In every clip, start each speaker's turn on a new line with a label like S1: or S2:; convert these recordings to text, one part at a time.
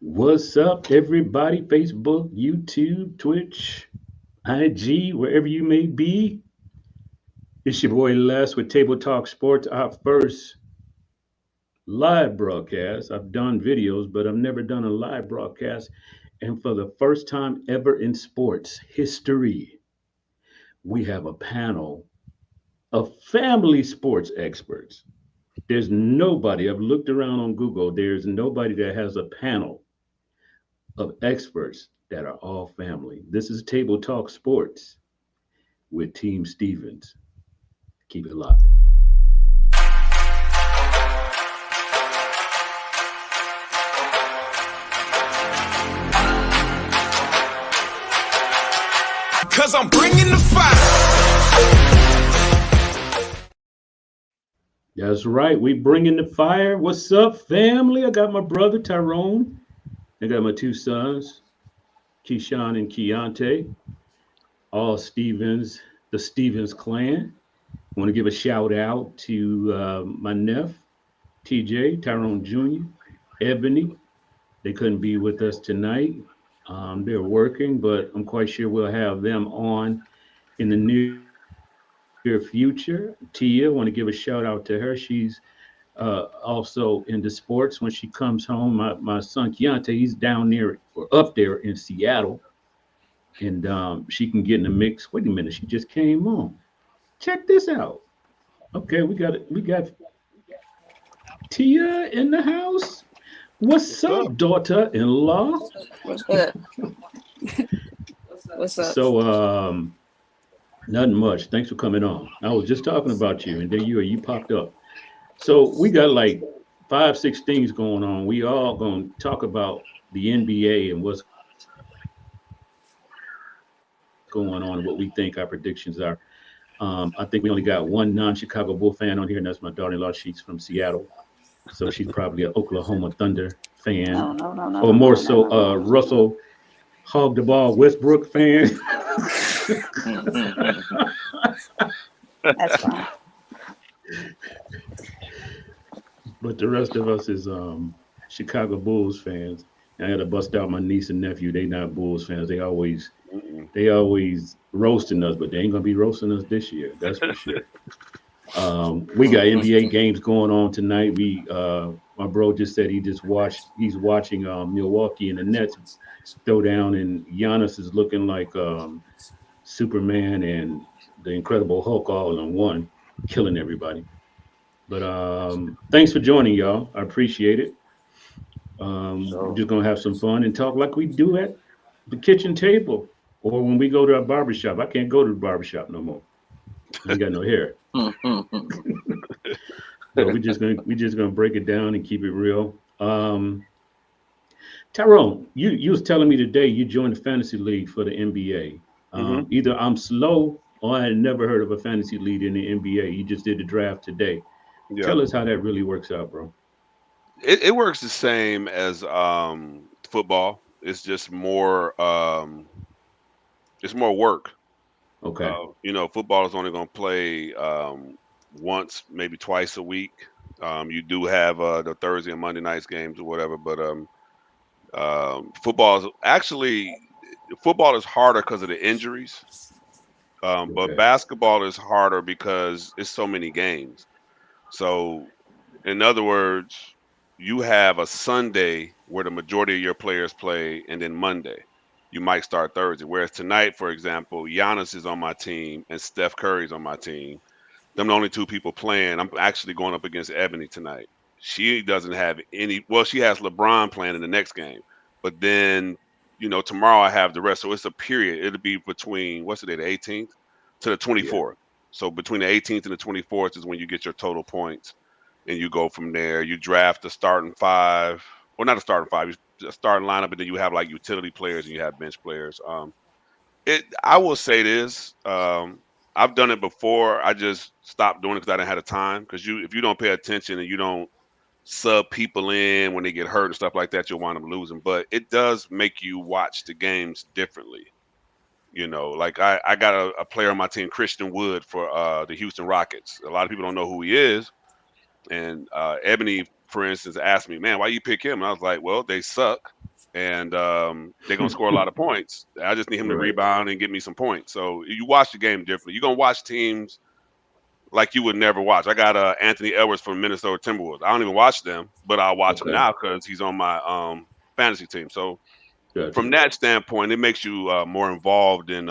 S1: What's up, everybody? Facebook, YouTube, Twitch, IG, wherever you may be. It's your boy Les with Table Talk Sports, our first live broadcast. I've done videos, but I've never done a live broadcast. And for the first time ever in sports history, we have a panel of family sports experts. There's nobody, I've looked around on Google, there's nobody that has a panel of experts that are all family. This is Table Talk Sports with Team Stevens. Keep it locked.
S2: Cause I'm bringing the fire.
S1: That's right. We bring in the fire. What's up, family? I got my brother Tyrone. I got my two sons, Keyshawn and Keontae, all Stevens, the Stevens clan. I want to give a shout out to my nephew, TJ, Tyrone Jr., Ebony. They couldn't be with us tonight. They're working, but I'm quite sure we'll have them on in the near future. Tia, I want to give a shout out to her. She's also into sports. When she comes home, my son Keontae, he's down there or up there in Seattle, and she can get in the mix. Wait a minute, she just came on. Check this out. Okay, we got Tia in the house. What's
S3: What's
S1: up,
S3: up?
S1: daughter-in-law?
S4: What's up? What's up?
S1: So, nothing much. Thanks for coming on. I was just talking about you, and there you popped up. So we got like five, six things going on. We all gonna talk about the NBA and what's going on and what we think our predictions are. I think we only got one non-Chicago Bull fan on here, and that's my daughter-in-law. She's from Seattle, so she's probably an Oklahoma Thunder fan, or more so
S4: No, no, no, no, no, no, no,
S1: Russell
S4: no, no.
S1: Hog the Ball Westbrook fan.
S4: That's fine.
S1: But the rest of us is Chicago Bulls fans. I had to bust out my niece and nephew. They not Bulls fans.
S3: Mm-mm.
S1: They always roasting us, but they ain't gonna be roasting us this year. That's for sure. We got NBA games going on tonight. We My bro just said he's watching Milwaukee and the Nets throw down, and Giannis is looking like Superman and the Incredible Hulk all in one, killing everybody. But thanks for joining, y'all. I appreciate it. We're
S3: So
S1: just gonna have some fun and talk like we do at the kitchen table or when we go to our barbershop. I can't go to the barbershop no more. I ain't got no hair. So we just gonna break it down and keep it real. Tyrone, you was telling me today you joined the fantasy league for the NBA.
S3: hmm
S1: Either I'm slow or I had never heard of a fantasy league in the NBA. You just did the draft today.
S3: yeah,
S1: Tell us how that really works out, bro.
S3: it works the same as football. It's more work.
S1: Okay.
S3: Football is only going to play once, maybe twice a week. You do have the Thursday and Monday nights games or whatever, but football is harder because of the injuries. But
S1: Okay.
S3: basketball is harder because it's so many games. So, in other words, you have a Sunday where the majority of your players play, and then Monday. You might start Thursday. Whereas tonight, for example, Giannis is on my team and Steph Curry's on my team. Them the only two people playing. I'm actually going up against Ebony tonight. She doesn't have any. Well, she has LeBron playing in the next game, but then tomorrow I have the rest. So it's a period. It'll be between what's the day, the 18th to the
S1: Yeah.
S3: 24th. So between the 18th and the 24th is when you get your total points, and you go from there. You draft the starting five, or not a starting five, you starting lineup, and then you have like utility players and you have bench players. I will say this. I've done it before. I just stopped doing it because I didn't have the time. Because if you don't pay attention and you don't sub people in when they get hurt and stuff like that, you'll wind up losing. But it does make you watch the games differently. Like I got a player on my team, Christian Wood, for the Houston Rockets. A lot of people don't know who he is, and Ebony for instance, asked me, "Man, why you pick him?" And I was like, "Well, they suck, and they're gonna score a lot of points. I just need him to
S1: Right.
S3: rebound and get me some points." So you watch the game differently. You're gonna watch teams like you would never watch. I got Anthony Edwards from Minnesota Timberwolves. I don't even watch them, but I'll watch him
S1: Okay.
S3: now because he's on my fantasy team. So
S1: Gotcha.
S3: from that standpoint, it makes you more involved in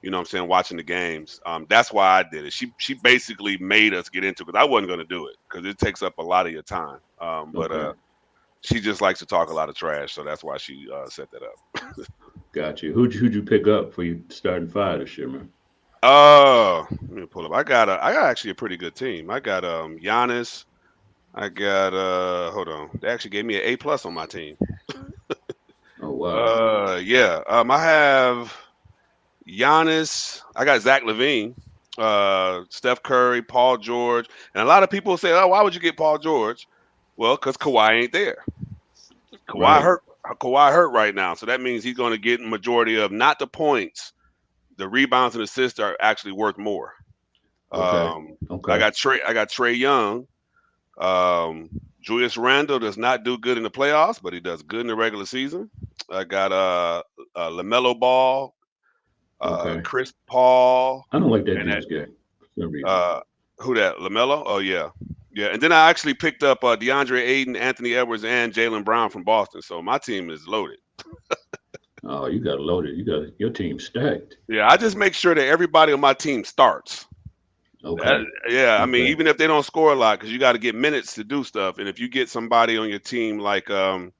S3: you know what I'm saying, watching the games. That's why I did it. She basically made us get into it because I wasn't going to do it because it takes up a lot of your time. But
S1: Okay.
S3: she just likes to talk a lot of trash, so that's why she set that up.
S1: Got you. Who'd you pick up for you starting five this year, man?
S3: Let me pull up. I got actually a pretty good team. I got Giannis. I got hold on. They actually gave me an A+ on my team.
S1: Oh wow.
S3: Yeah. I have Giannis. I got Zach LaVine, Steph Curry, Paul George, and a lot of people say, "Oh, why would you get Paul George?" Well, because Kawhi ain't there. Kawhi
S1: Right.
S3: hurt. Kawhi hurt right now, so that means he's going to get majority of not the points, the rebounds and assists are actually worth more.
S1: Okay.
S3: I
S1: Okay.
S3: got Trey Young. Julius Randle does not do good in the playoffs, but he does good in the regular season. I got LaMelo Ball,
S1: Okay.
S3: Chris Paul,
S1: I don't like that
S3: and
S1: dude's game for some reason.
S3: who that? LaMelo? Oh yeah, yeah. And then I actually picked up DeAndre Ayton, Anthony Edwards, and Jaylen Brown from Boston. So my team is loaded.
S1: Oh, you got loaded. You got your team stacked.
S3: Yeah, I just make sure that everybody on my team starts.
S1: Okay.
S3: Yeah, I mean,
S1: Okay.
S3: even if they don't score a lot, because you got to get minutes to do stuff. And if you get somebody on your team like I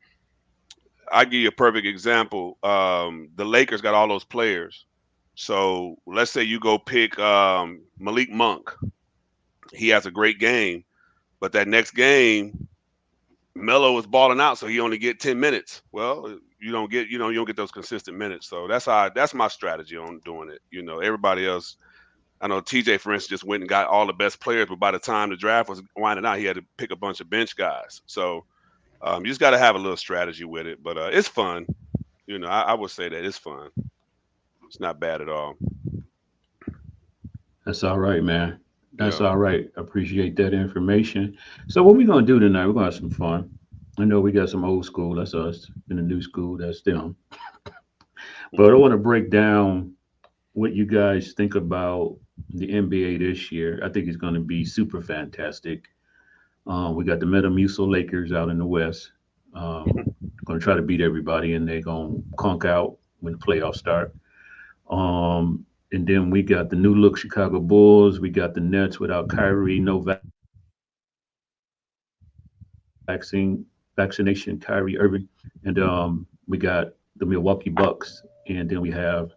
S3: give you a perfect example. The Lakers got all those players. So let's say you go pick Malik Monk. He has a great game, but that next game, Melo is balling out, so he only get 10 minutes. Well, you don't get those consistent minutes. So that's my strategy on doing it. You know, everybody else. I know TJ, for instance, just went and got all the best players, but by the time the draft was winding out, he had to pick a bunch of bench guys. So you just got to have a little strategy with it. But it's fun. You know, I would say that it's fun. It's not bad at all.
S1: That's all right, man. That's
S3: Yeah.
S1: all right. Appreciate that information. So what we gonna do tonight? We're gonna have some fun. I know we got some old school, that's us. In the new school, that's them. But I want to break down what you guys think about the NBA this year. I think it's going to be super fantastic. We got the Metamucil Lakers out in the West. Going to try to beat everybody, and they're going to conk out when the playoffs start. And then we got the new look Chicago Bulls. We got the Nets without Kyrie, no vaccination, Kyrie Irving, and we got the Milwaukee Bucks, and then we have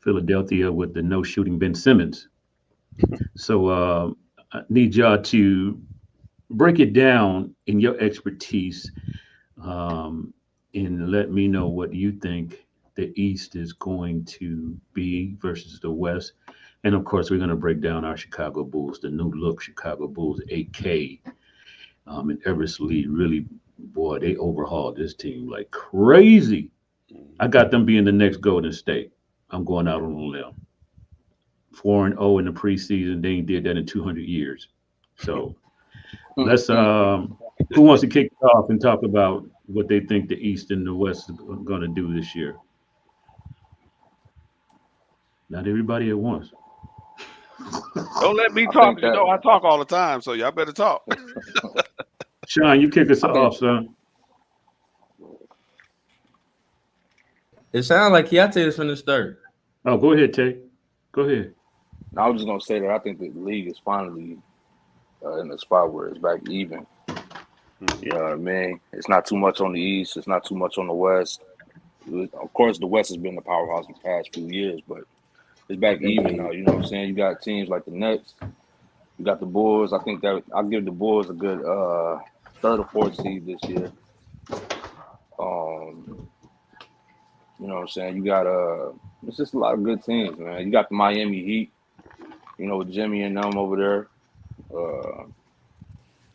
S1: Philadelphia with the no shooting Ben Simmons. So I need y'all to break it down in your expertise, and let me know what you think the East is going to be versus the West. And of course, we're going to break down our Chicago Bulls, the new look Chicago Bulls, 8K. And Eversley really, boy, they overhauled this team like crazy. I got them being the next Golden State. I'm going out on a limb. 4-0 in the preseason. They ain't did that in 200 years. So let's. Who wants to kick it off and talk about what they think the East and the West is going to do this year? Not everybody at once.
S3: Don't let me
S5: I
S3: talk.
S5: think
S3: You
S5: that
S3: know I talk all the time, so y'all better talk.
S1: Sean, you kick us
S5: I think
S1: off, son.
S6: It sounds like Keate is from the start.
S1: Oh, go ahead, Tay. Go ahead.
S5: I was just gonna say that I think the league is finally in a spot where it's back even. You know what I mean? It's not too much on the East. It's not too much on the West. Of course, the West has been the powerhouse the past few years, but it's back even now. You know what I'm saying? You got teams like the Nets. You got the Bulls. I think that I'll give the Bulls a good third or fourth seed this year. You know what I'm saying? You got it's just a lot of good teams, man. You got the Miami Heat, you know, with Jimmy and them over there.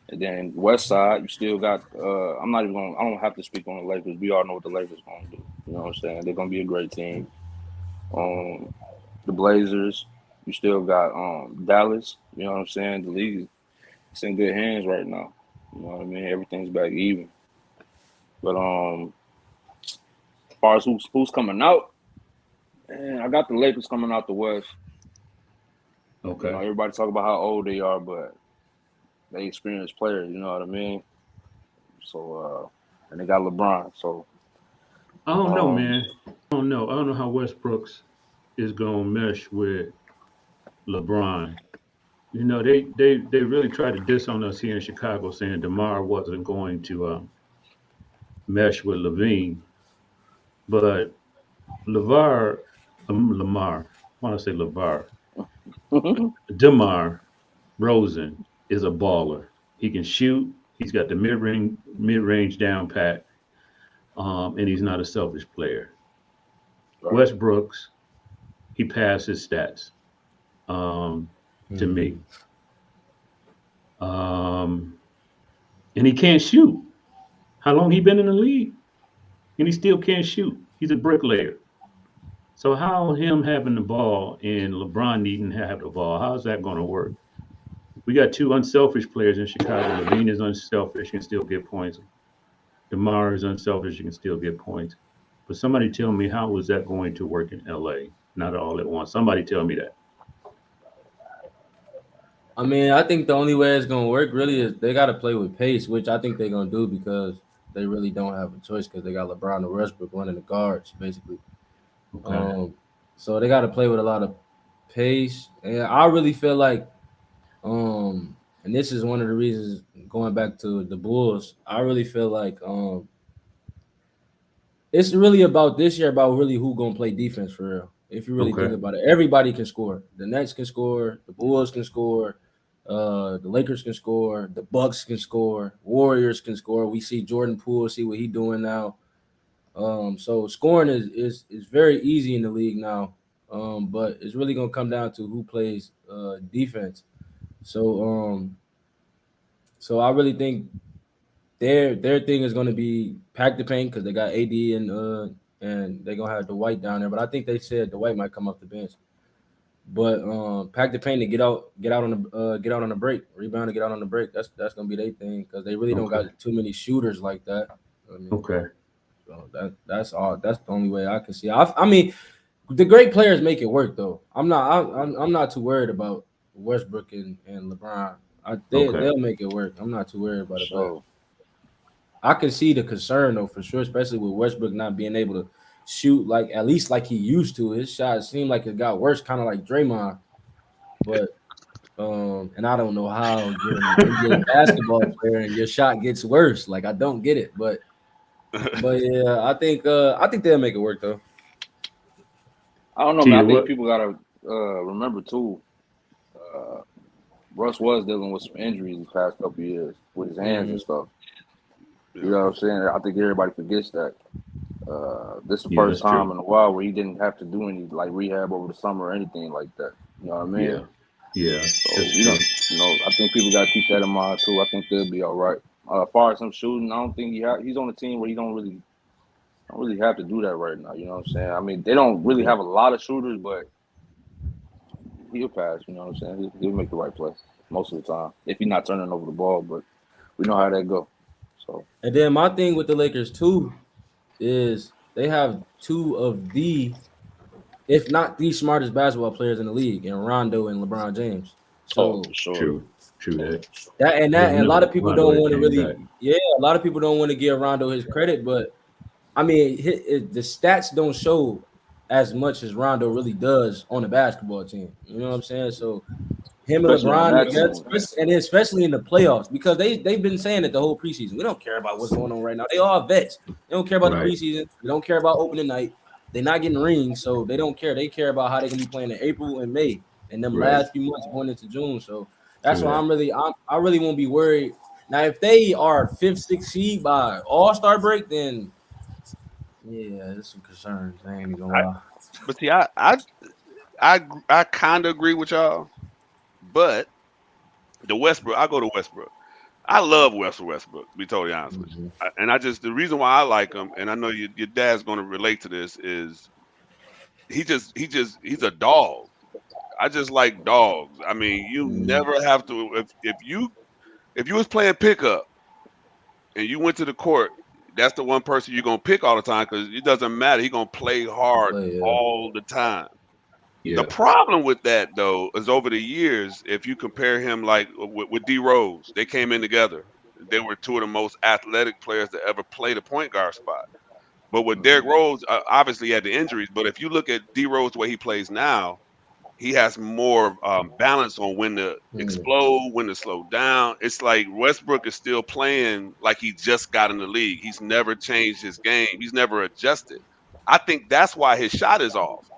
S5: And then West Side, you still got I don't have to speak on the Lakers. We all know what the Lakers gonna do. You know what I'm saying? They're gonna be a great team. The Blazers, you still got Dallas, you know what I'm saying? The league is in good hands right now. You know what I mean? Everything's back even. But as far as who's coming out, man, I got the Lakers coming out the West.
S1: Okay.
S5: You know, everybody talk about how old they are, but they experienced players. You know what I mean? So, and they got LeBron. So
S1: I don't know, man. I don't know how Westbrooks is gonna mesh with LeBron. You know, they really tried to diss on us here in Chicago, saying DeMar wasn't going to mesh with Levine, but Lamar, I want to say LeVar, DeMar Rosen is a baller. He can shoot. He's got the mid range down pat, and he's not a selfish player.
S5: right.
S1: Westbrooks, he passed his stats to me, and he can't shoot. How long he been in the league, and he still can't shoot. He's a bricklayer. So how him having the ball and LeBron needing to have the ball? How's that going to work? We got two unselfish players in Chicago. Levine is unselfish, can still get points. DeMar is unselfish, you can still get points. But somebody tell me how is that going to work in LA? Not all at once. Somebody tell me that.
S6: I mean, I think the only way it's gonna work really is they got to play with pace, which I think they're gonna do because they really don't have a choice because they got LeBron and Westbrook running the guards basically.
S1: Okay.
S6: So they got to play with a lot of pace, and I really feel like, and this is one of the reasons going back to the Bulls. I really feel like it's really about this year about really who gonna play defense for real. If you really think
S1: Okay.
S6: about it, everybody can score. The Nets can score. The Bulls can score. The Lakers can score. The Bucks can score. Warriors can score. We see Jordan Poole. See what he's doing now. So scoring is very easy in the league now. But it's really gonna come down to who plays defense. So so I really think their thing is going to be pack the paint because they got AD and they're gonna have Dwight down there. But I think they said Dwight might come off the bench. But pack the paint to get out on the break, rebound to get out on the break. That's gonna be their thing because they really don't got too many shooters like that. I mean,
S1: Okay.
S6: so that's all. That's the only way I can see. I mean, the great players make it work though. I'm not too worried about Westbrook and LeBron. They'll make it work. I'm not too worried about it. But
S5: So
S6: I can see the concern though for sure, especially with Westbrook not being able to shoot like at least like he used to. His shot seemed like it got worse, kind of like Draymond. But and I don't know how you're an NBA basketball player and your shot gets worse. Like I don't get it, but yeah, I think they'll make it work though.
S5: I don't know, man. I think people gotta remember too. Russ was dealing with some injuries these past couple years with his hands and stuff. You know what I'm saying? I think everybody forgets that. This is the first time in a while where he didn't have to do any like rehab over the summer or anything like that. You know what I mean?
S1: Yeah.
S5: So you know, I think people gotta keep that in mind too. I think they'll be all right. As far as him shooting, I don't think he's on a team where he don't really have to do that right now. You know what I'm saying? I mean, they don't really have a lot of shooters, but he'll pass. You know what I'm saying? He'll make the right play most of the time if he's not turning over the ball. But we know how that go. So
S6: and then my thing with the Lakers too is they have two of the, if not the smartest basketball players in the league, in Rondo and LeBron James. So
S5: for sure.
S1: True
S6: that. And a lot of people
S1: Rondo
S6: don't want to really,
S1: back.
S6: a lot of people don't want to give Rondo his credit, but I mean, the stats don't show as much as Rondo really does on a basketball team. You know what I'm saying? So him and LeBron, and especially in the playoffs, because they've been saying it the whole preseason. We don't care about what's going on right now. They all vets. They don't care about the preseason. They don't care about opening night. They're not getting rings, so they don't care. They care about how they're gonna be playing in April and May, and them last few months going into June. So that's why I really won't be worried. Now, if they are 5th, 6th seed by All-Star break, then yeah, there's some concerns. I ain't gonna lie.
S3: But see, I kind of agree with y'all. But the Westbrook, I go to Westbrook. I love Westbrook, to be totally honest with you. And the reason why I like him, and I know your dad's going to relate to this, is he's a dog. I just like dogs. I mean, you never have to, if you was playing pickup and you went to the court, that's the one person you're gonna pick all the time because it doesn't matter. He's gonna play hard all the time.
S1: Yeah.
S3: The problem with that though is over the years, if you compare him like with D Rose, they came in together. They were two of the most athletic players to ever play the point guard spot. But with Derrick Rose, obviously he had the injuries. But if you look at D Rose the way he plays now, he has more balance on when to explode, when to slow down. It's like Westbrook is still playing like he just got in the league. He's never changed his game. He's never adjusted. I think that's why his shot is off.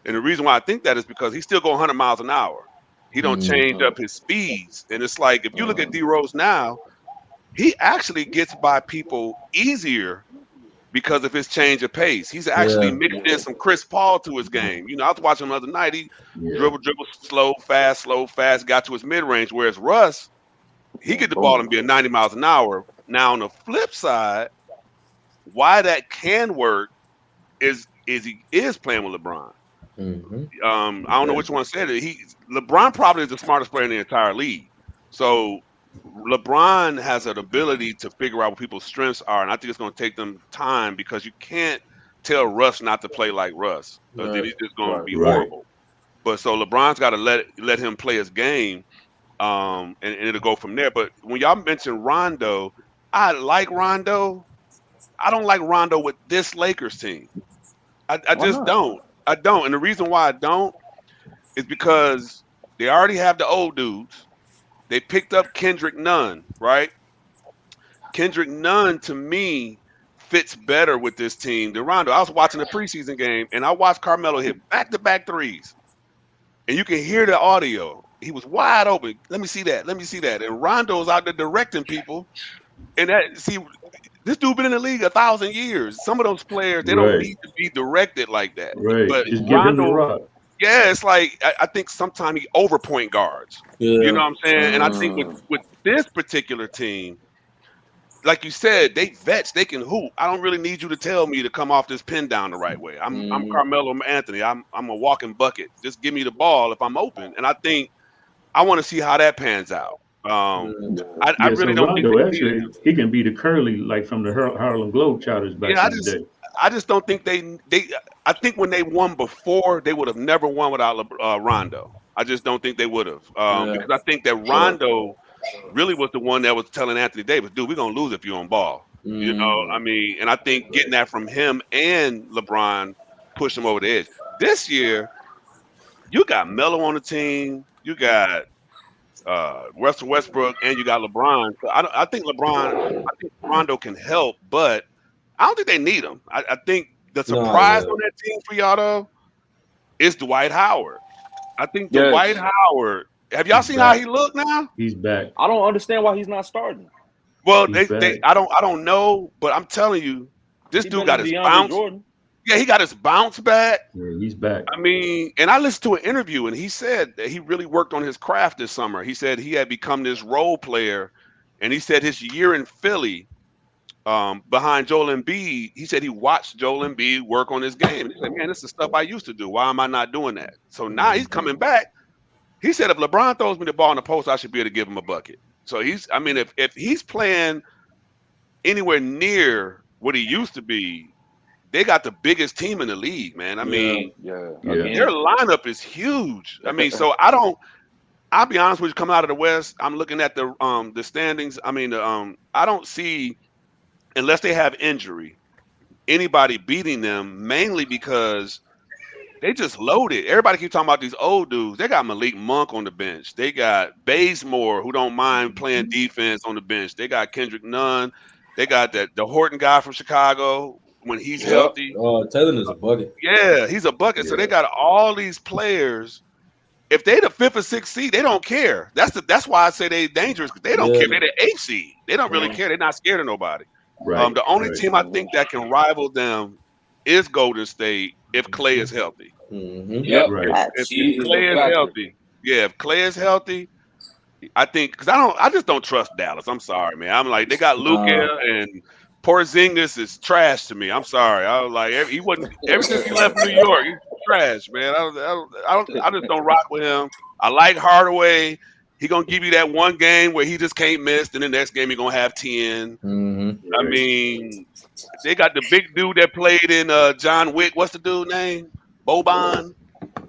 S3: And the reason why I think that is because he's still going 100 miles an hour. He don't change up his speeds. And it's like, if you look at D Rose now, he actually gets by people easier because of his change of pace. He's actually mixed in some Chris Paul to his game. You know, I was watching him the other night. He dribble, slow, fast, got to his mid-range. Whereas Russ, he get the ball and be at 90 miles an hour. Now, on the flip side, why that can work is he is playing with LeBron. I don't know which one said it. LeBron probably is the smartest player in the entire league. So LeBron has an ability to figure out what people's strengths are, and I think it's going to take them time because you can't tell Russ not to play like Russ. Then he's just going to be horrible. But so LeBron's got to let him play his game, and it'll go from there. But when y'all mentioned Rondo, I like Rondo. I don't like Rondo with this Lakers team. I just don't. I don't. And the reason why I don't is because they already have the old dudes. They picked up Kendrick Nunn, right? Kendrick Nunn, to me, fits better with this team than Rondo. I was watching the preseason game, and I watched Carmelo hit back-to-back threes. And you can hear the audio. He was wide open. Let me see that. Let me see that. And Rondo's out there directing people. And this dude been in the league 1,000 years. Some of those players, they don't need to be directed like that.
S1: Right.
S3: But
S1: just give him the rock.
S3: Yeah, it's like I think sometimes he overpoint guards. You know what I'm saying? And I think with this particular team, like you said, they vets, they can hoop. I don't really need you to tell me to come off this pin down the right way. I'm Carmelo Anthony. I'm a walking bucket. Just give me the ball if I'm open. And I think I want to see how that pans out. I really don't think
S1: he can be the Curly like from the Harlem Globetrotters back in the day.
S3: I just don't think they I think when they won before, they would have never won without Rondo. I just don't think they would have because I think that Rondo really was the one that was telling Anthony Davis, dude, we're going to lose if you're on ball. You know, I mean, and I think getting that from him and LeBron pushed him over the edge. This year, you got Melo on the team. You got Russell Westbrook, and you got LeBron. So I think Rondo can help, but I don't think they need him. I think the surprise on that team for y'all, though, is Dwight Howard. I think Dwight Howard. Have y'all seen how he look now?
S1: He's back.
S5: I don't understand why he's not starting.
S3: Well, I don't know, but I'm telling you, this dude got his bounce. Jordan. Yeah, he got his bounce back.
S1: Yeah, he's back.
S3: I mean, and I listened to an interview, and he said that he really worked on his craft this summer. He said he had become this role player, and he said his year in Philly, behind Joel Embiid, he said he watched Joel Embiid work on his game. He said, man, this is stuff I used to do. Why am I not doing that? So now he's coming back. He said, if LeBron throws me the ball in the post, I should be able to give him a bucket. So if he's playing anywhere near what he used to be, they got the biggest team in the league, man. I mean, their lineup is huge. I mean, so I'll be honest with you, coming out of the West, I'm looking at the standings. I mean, I don't see, unless they have injury, anybody beating them, mainly because they just loaded. Everybody keeps talking about these old dudes. They got Malik Monk on the bench. They got Bazemore, who don't mind playing defense, on the bench. They got Kendrick Nunn. They got the Horton guy from Chicago when he's healthy.
S6: Taylor is a bucket.
S3: Yeah, he's a bucket. Yeah. So they got all these players. If they the 5th or 6th seed, they don't care. That's why I say they dangerous. They don't care. They're the 8th seed. They don't really care. They're not scared of nobody.
S1: Right.
S3: The only team I think that can rival them is Golden State if Clay is healthy.
S5: Yep.
S1: Right.
S3: If Clay is healthy, if Clay is healthy, I think because I just don't trust Dallas. I'm sorry, man. I'm like, they got Luka and Porzingis is trash to me. I'm sorry. I was like, he wasn't ever since he left New York. He's trash, man. I just don't rock with him. I like Hardaway. He gonna give you that one game where he just can't miss, and the next game he gonna have 10. I mean, they got the big dude that played in John Wick. What's the dude name? Boban.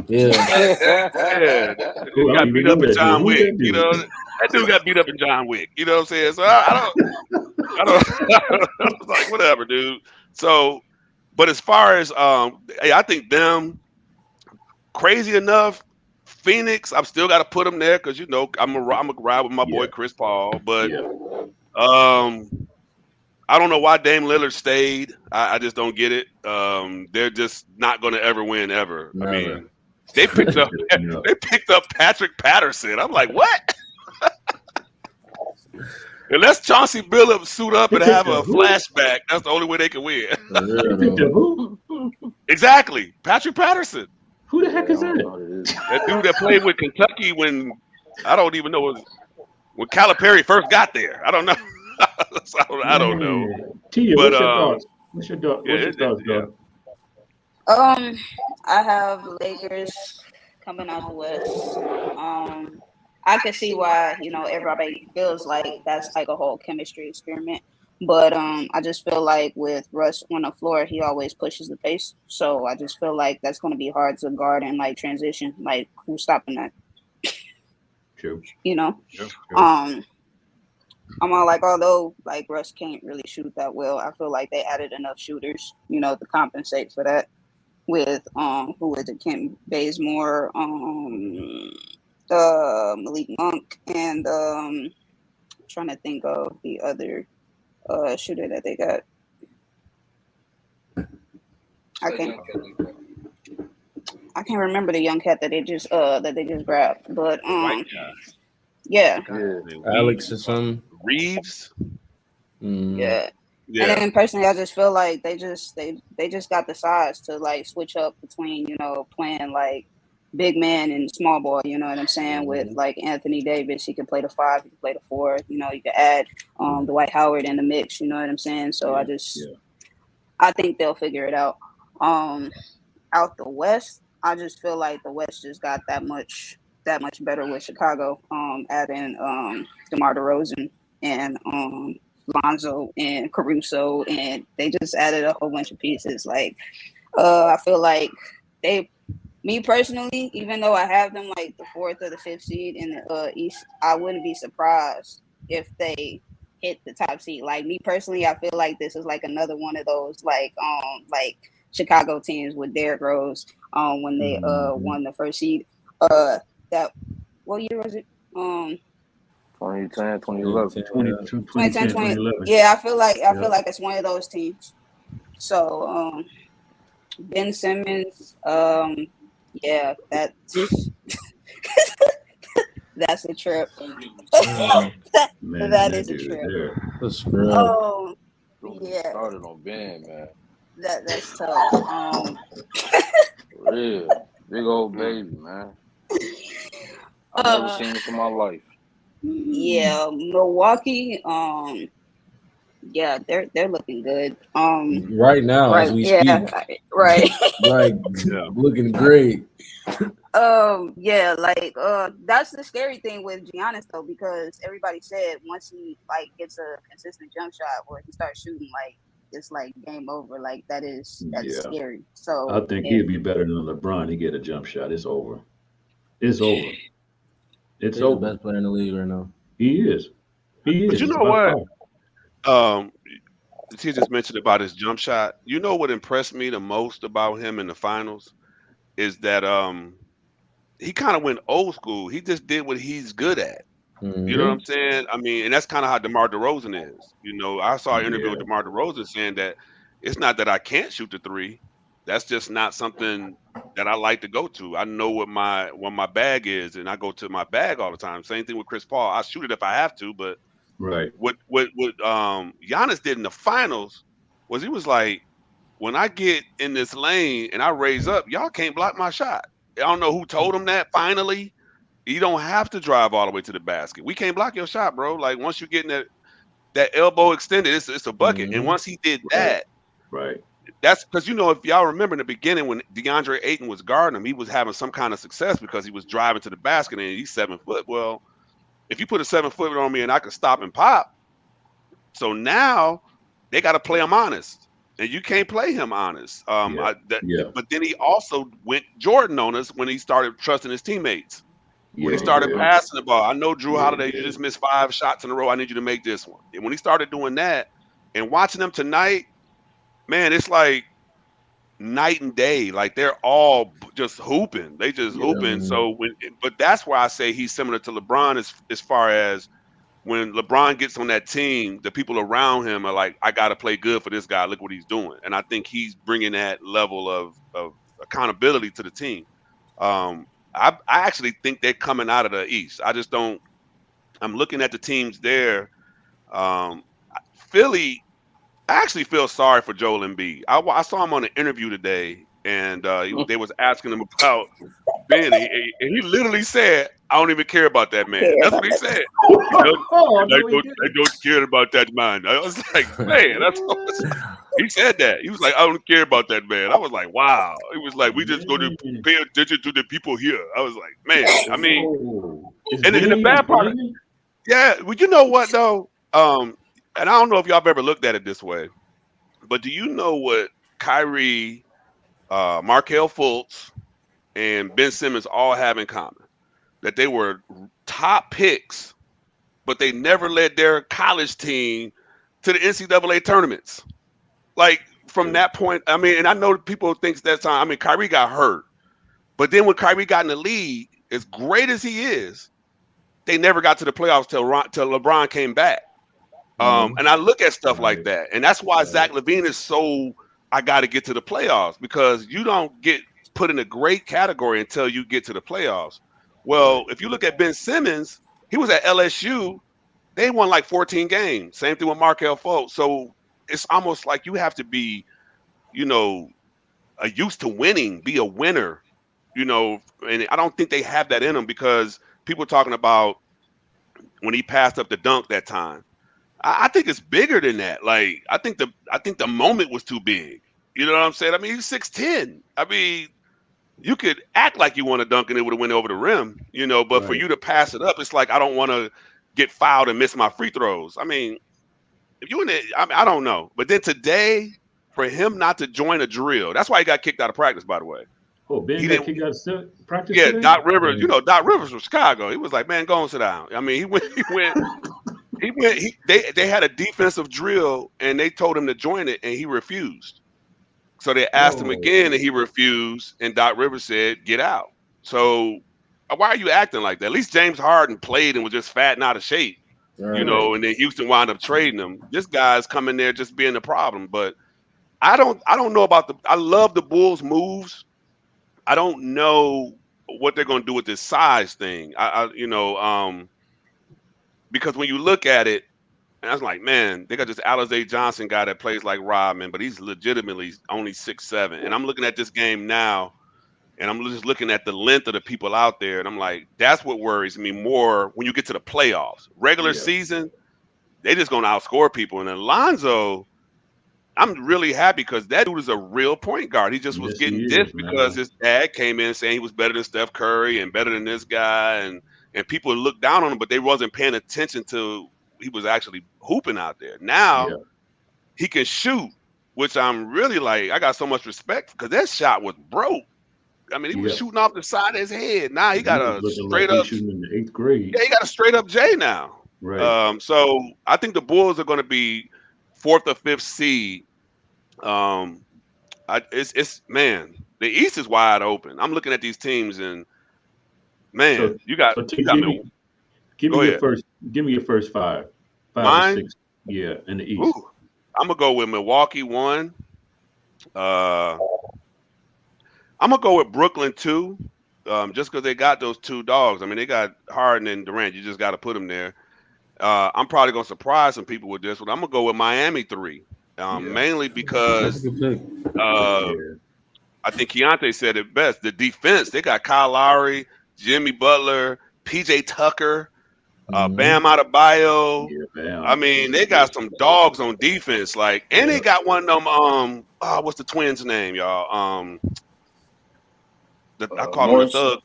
S6: Yeah.
S3: Yeah,
S1: Ooh, I
S3: got
S1: don't
S3: beat
S1: even
S3: up
S1: know
S3: in
S1: that dude.
S3: John
S1: Who's
S3: Wick.
S1: that
S3: You
S1: dude?
S3: know, that dude got beat up in John Wick. You know what I'm saying? So I don't like whatever, dude. So, but as far as hey, I think them crazy enough. Phoenix, I've still got to put them there because I'm a ride with my boy
S1: Yeah,
S3: Chris Paul, but
S1: yeah.
S3: I don't know why Dame Lillard stayed. I just don't get it. They're just not going to ever win ever. I
S6: Never.
S3: mean, they picked up
S1: No.
S3: they picked up Patrick Patterson. I'm like, what? Unless Chauncey Billups suit up and
S1: They picked
S3: have a
S1: up who?
S3: flashback, that's the only way they can win.
S6: For
S1: They
S6: real,
S1: picked
S6: though.
S1: up who?
S3: Exactly, Patrick Patterson,
S1: Who the
S5: Yeah,
S1: heck
S5: I
S1: is
S5: don't know
S1: that?
S5: what it is.
S3: that dude that played with Kentucky when I don't even know when Calipari first got there. I don't know. So I don't know.
S1: Man. Tia,
S3: But
S1: what's your thoughts? What's your
S3: yeah,
S1: thoughts,
S3: yeah.
S1: dog?
S4: I have Lakers coming out the West. I can see why, everybody feels like that's like a whole chemistry experiment. But I just feel like with Russ on the floor, he always pushes the pace. So I just feel like that's going to be hard to guard and like transition. Like, who's stopping that?
S1: True.
S3: True.
S4: I'm all like, although like Russ can't really shoot that well, I feel like they added enough shooters, to compensate for that. With who is it? Kent Bazemore, Malik Monk, and trying to think of the other shooter that they got. I can't remember the young cat that they just grabbed, but
S3: White guy.
S4: yeah,
S6: Alex or something.
S3: Reeves.
S4: yeah.
S3: Yeah.
S4: And then personally, I just feel like they just got the size to like switch up between playing like big man and small ball. You know what I'm saying? With like Anthony Davis, he can play the 5, he can play the 4. You can add Dwight Howard in the mix. You know what I'm saying? So I think they'll figure it out. Out the West, I just feel like the West just got that much better with Chicago. Adding DeMar DeRozan and Lonzo and Caruso, and they just added a whole bunch of pieces. Like, I feel like me personally, even though I have them like the 4th or the 5th seed in the East, I wouldn't be surprised if they hit the top seed. Like me personally, I feel like this is like another one of those like Chicago teams with Derrick Rose when they won the 1st seed. That what year was it?
S5: 2010, 2011.
S1: 2010, 2011.
S4: Yeah, I feel like it's one of those teams. So Ben Simmons, yeah, that's that's a trip.
S1: Man,
S4: that is a trip. Yeah.
S5: Started on Ben, man.
S4: That's tough.
S5: For real. Big old baby, man. I've never seen this in my life.
S4: Yeah, Milwaukee. Yeah, they're looking good.
S6: Right now, as we speak.
S4: Right.
S6: Like looking great.
S4: Yeah, like that's the scary thing with Giannis though, because everybody said once he like gets a consistent jump shot or he starts shooting, like it's like game over. Like that's scary. So
S1: I think he'd be better than LeBron. He get a jump shot. It's over. It's over. It's
S6: He's
S1: over.
S6: the best player in the league right now.
S1: He is. He is.
S3: But you know what? He just mentioned about his jump shot. You know what impressed me the most about him in the finals is that he kind of went old school. He just did what he's good at. You know what I'm saying? I mean, and that's kind of how DeMar DeRozan is. I saw an interview with DeMar DeRozan saying that it's not that I can't shoot the 3. That's just not something that I like to go to. I know what my bag is, and I go to my bag all the time. Same thing with Chris Paul. I shoot it if I have to, but
S1: right.
S3: What Giannis did in the finals was he was like, when I get in this lane and I raise up, y'all can't block my shot. I don't know who told him that. Finally, you don't have to drive all the way to the basket. We can't block your shot, bro. Like once you get in that elbow extended, it's a bucket. And once he did that,
S1: right.
S3: That's because if y'all remember in the beginning when DeAndre Ayton was guarding him, he was having some kind of success because he was driving to the basket and he's 7 foot. Well, if you put a 7 foot on me and I can stop and pop, So now they got to play him honest, and you can't play him honest. But then he also went Jordan on us when he started trusting his teammates. When he started passing the ball, I know Drew Holiday, you just missed 5 shots in a row. I need you to make this one. And when he started doing that and watching them tonight, man, it's like night and day. Like they're all just hooping. They just hooping. So but that's why I say he's similar to LeBron as far as when LeBron gets on that team, the people around him are like, I got to play good for this guy. Look what he's doing. And I think he's bringing that level of accountability to the team. I actually think they're coming out of the East. I just don't. I'm looking at the teams there. Philly, I actually feel sorry for Joel Embiid. I saw him on an interview today, and they was asking him about Ben, and he literally said, "I don't even care about that man." That's what he said. I don't care about that man. I was like, man, he said that. He was like, I don't care about that man. I was like, wow. He was like, we just go to pay attention to the people here. I was like, man, I mean, and the bad part, yeah, well, you know what though? And I don't know if y'all have ever looked at it this way, but do you know what Kyrie, Markelle Fultz, and Ben Simmons all have in common? That they were top picks, but they never led their college team to the NCAA tournaments. Like from that point, I mean, and I know people think that time. I mean, Kyrie got hurt, but then when Kyrie got in the league, as great as he is, they never got to the playoffs till LeBron came back. And I look at stuff like that, and that's why Zach LaVine is so. I got to get to the playoffs, because you don't get put in a great category until you get to the playoffs. Well, if you look at Ben Simmons, he was at LSU. They won like 14 games. Same thing with Markelle Fultz. So it's almost like you have to be, used to winning, be a winner, and I don't think they have that in them, because people are talking about when he passed up the dunk that time. I think it's bigger than that. Like, I think the moment was too big. You know what I'm saying? I mean, he's 6'10". I mean, you could act like you want to dunk and it would have went over the rim, but for you to pass it up, it's like, I don't want to get fouled and miss my free throws. I mean, if you in it, I don't know. But then today, for him not to join a drill, that's why he got kicked out of practice, by the way.
S1: Oh, Ben got kicked out of practice?
S3: Yeah,
S1: today?
S3: Doc Rivers. Doc Rivers from Chicago. He was like, man, go and sit down. I mean, they had a defensive drill and they told him to join it and he refused. So they asked him again and he refused, and Doc Rivers said, get out. So why are you acting like that? At least James Harden played and was just fat and out of shape, and then Houston wound up trading him. This guy's coming there just being the problem. But I don't know about I love the Bulls moves. I don't know what they're going to do with this size thing. Because when you look at it, and I was like, man, they got this Alize Johnson guy that plays like Rodman, but he's legitimately only 6'7". And I'm looking at this game now, and I'm just looking at the length of the people out there, and I'm like, that's what worries me more when you get to the playoffs. Regular season, they just going to outscore people. And Alonzo, I'm really happy because that dude is a real point guard. He just was getting dissed because his dad came in saying he was better than Steph Curry and better than this guy, and people looked down on him, but they wasn't paying attention to he was actually hooping out there. Now he can shoot, which I'm really like, I got so much respect because that shot was broke. I mean, he was shooting off the side of his head. Now he got a straight up shooting in the 8th grade. Yeah, he got a straight up J now. Right. So I think the Bulls are going to be 4th or 5th seed. It's man, the East is wide open. I'm looking at these teams and man, give me your first five or six. Yeah, in the East. Ooh, I'm gonna go with Milwaukee 1. I'm gonna go with Brooklyn 2. Just because they got those 2 dogs. I mean, they got Harden and Durant. You just got to put them there. I'm probably gonna surprise some people with this one. I'm gonna go with Miami 3. Mainly because I think Keontae said it best. The defense, they got Kyle Lowry, Jimmy Butler, PJ Tucker, Bam Adebayo. I mean, they got some dogs on defense. And they got one of them. What's the twins' name, y'all? I call them the Thug.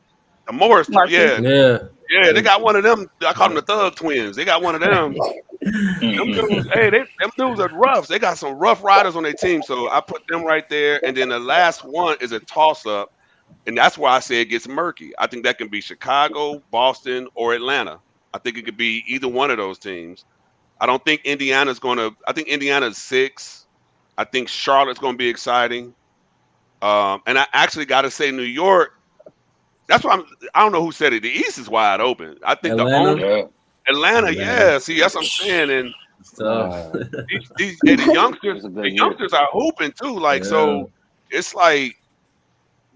S3: The Morris. Yeah. They got one of them. I call them the Thug twins. They got one of them. Them dudes, hey, them dudes are rough. They got some rough riders on their team, so I put them right there. And then the last one is a toss-up, and that's why I say it gets murky. I think that can be Chicago, Boston, or Atlanta. I think it could be either one of those teams. I don't think Indiana's going to. I think Indiana's 6. I think Charlotte's going to be exciting. And I actually got to say New York. That's why I don't know who said it. The East is wide open. I think
S6: Atlanta?
S3: Atlanta, yeah. See, that's what I'm saying. And the youngsters are hooping too. Like, so it's like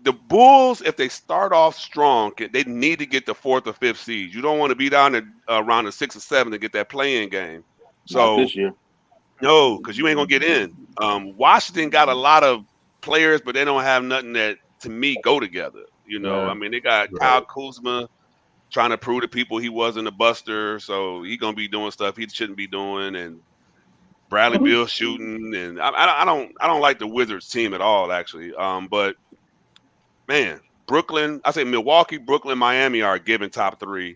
S3: the Bulls, if they start off strong, they need to get the 4th or 5th seed. You don't want to be down there around the 6 or 7 to get that play-in game. So
S5: not this year.
S3: No, because you ain't gonna get in. Washington got a lot of players, but they don't have nothing that to me go together. You know, I mean, they got Kyle Kuzma trying to prove to people he wasn't a buster, so he gonna be doing stuff he shouldn't be doing, and Bradley Beal shooting, and I don't like the Wizards team at all, actually. But man, Brooklyn, I say Milwaukee, Brooklyn, Miami are given top 3,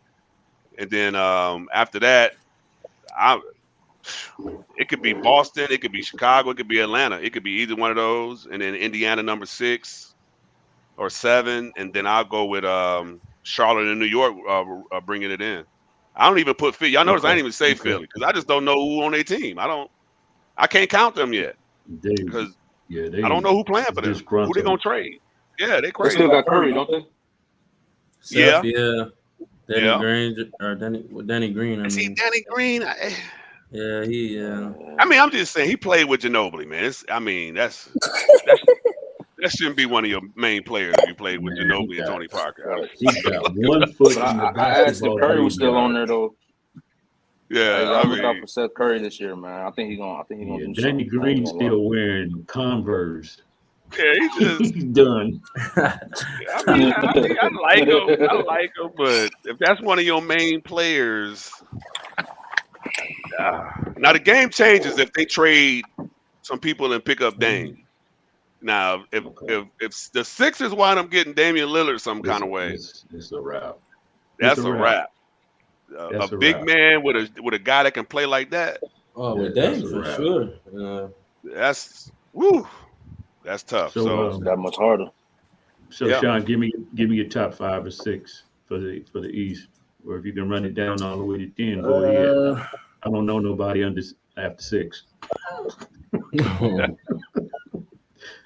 S3: and then after that, it could be Boston, it could be Chicago, it could be Atlanta, it could be either one of those, and then Indiana number 6 or 7, and then I'll go with Charlotte and New York bringing it in. I don't even put Philly. Y'all notice I didn't even say Philly because I just don't know who on their team. I can't count them yet because I don't know who playing for them. Who they gonna trade? Yeah, they crazy.
S5: They still got Curry, don't they?
S6: Seth, Danny Green or Danny Green.
S3: See Danny Green.
S6: Yeah,
S3: I mean, I'm just saying he played with Ginobili, man. That shouldn't be one of your main players if you played with Ginobili and Tony Parker.
S1: He got 1 foot in the
S5: I asked if Curry was still on there though.
S3: Yeah,
S5: I look out for Seth Curry this year, man. I think he's gonna do
S1: Danny
S5: something.
S1: Green's still wearing Converse.
S3: Yeah, he's
S1: done.
S3: I mean, I like him, but if that's one of your main players, now the game changes if they trade some people and pick up Dame. Now, if the Sixers wind up getting Damian Lillard some kind of way,
S1: it's a wrap.
S3: That's a wrap. A big man with a guy that can play like that.
S6: Oh, with Dame for sure.
S3: That's tough.
S1: So
S5: that much harder.
S1: So Sean, give me your top 5 or 6 for the East, or if you can run it down all the way to 10, go ahead. I don't know nobody after 6.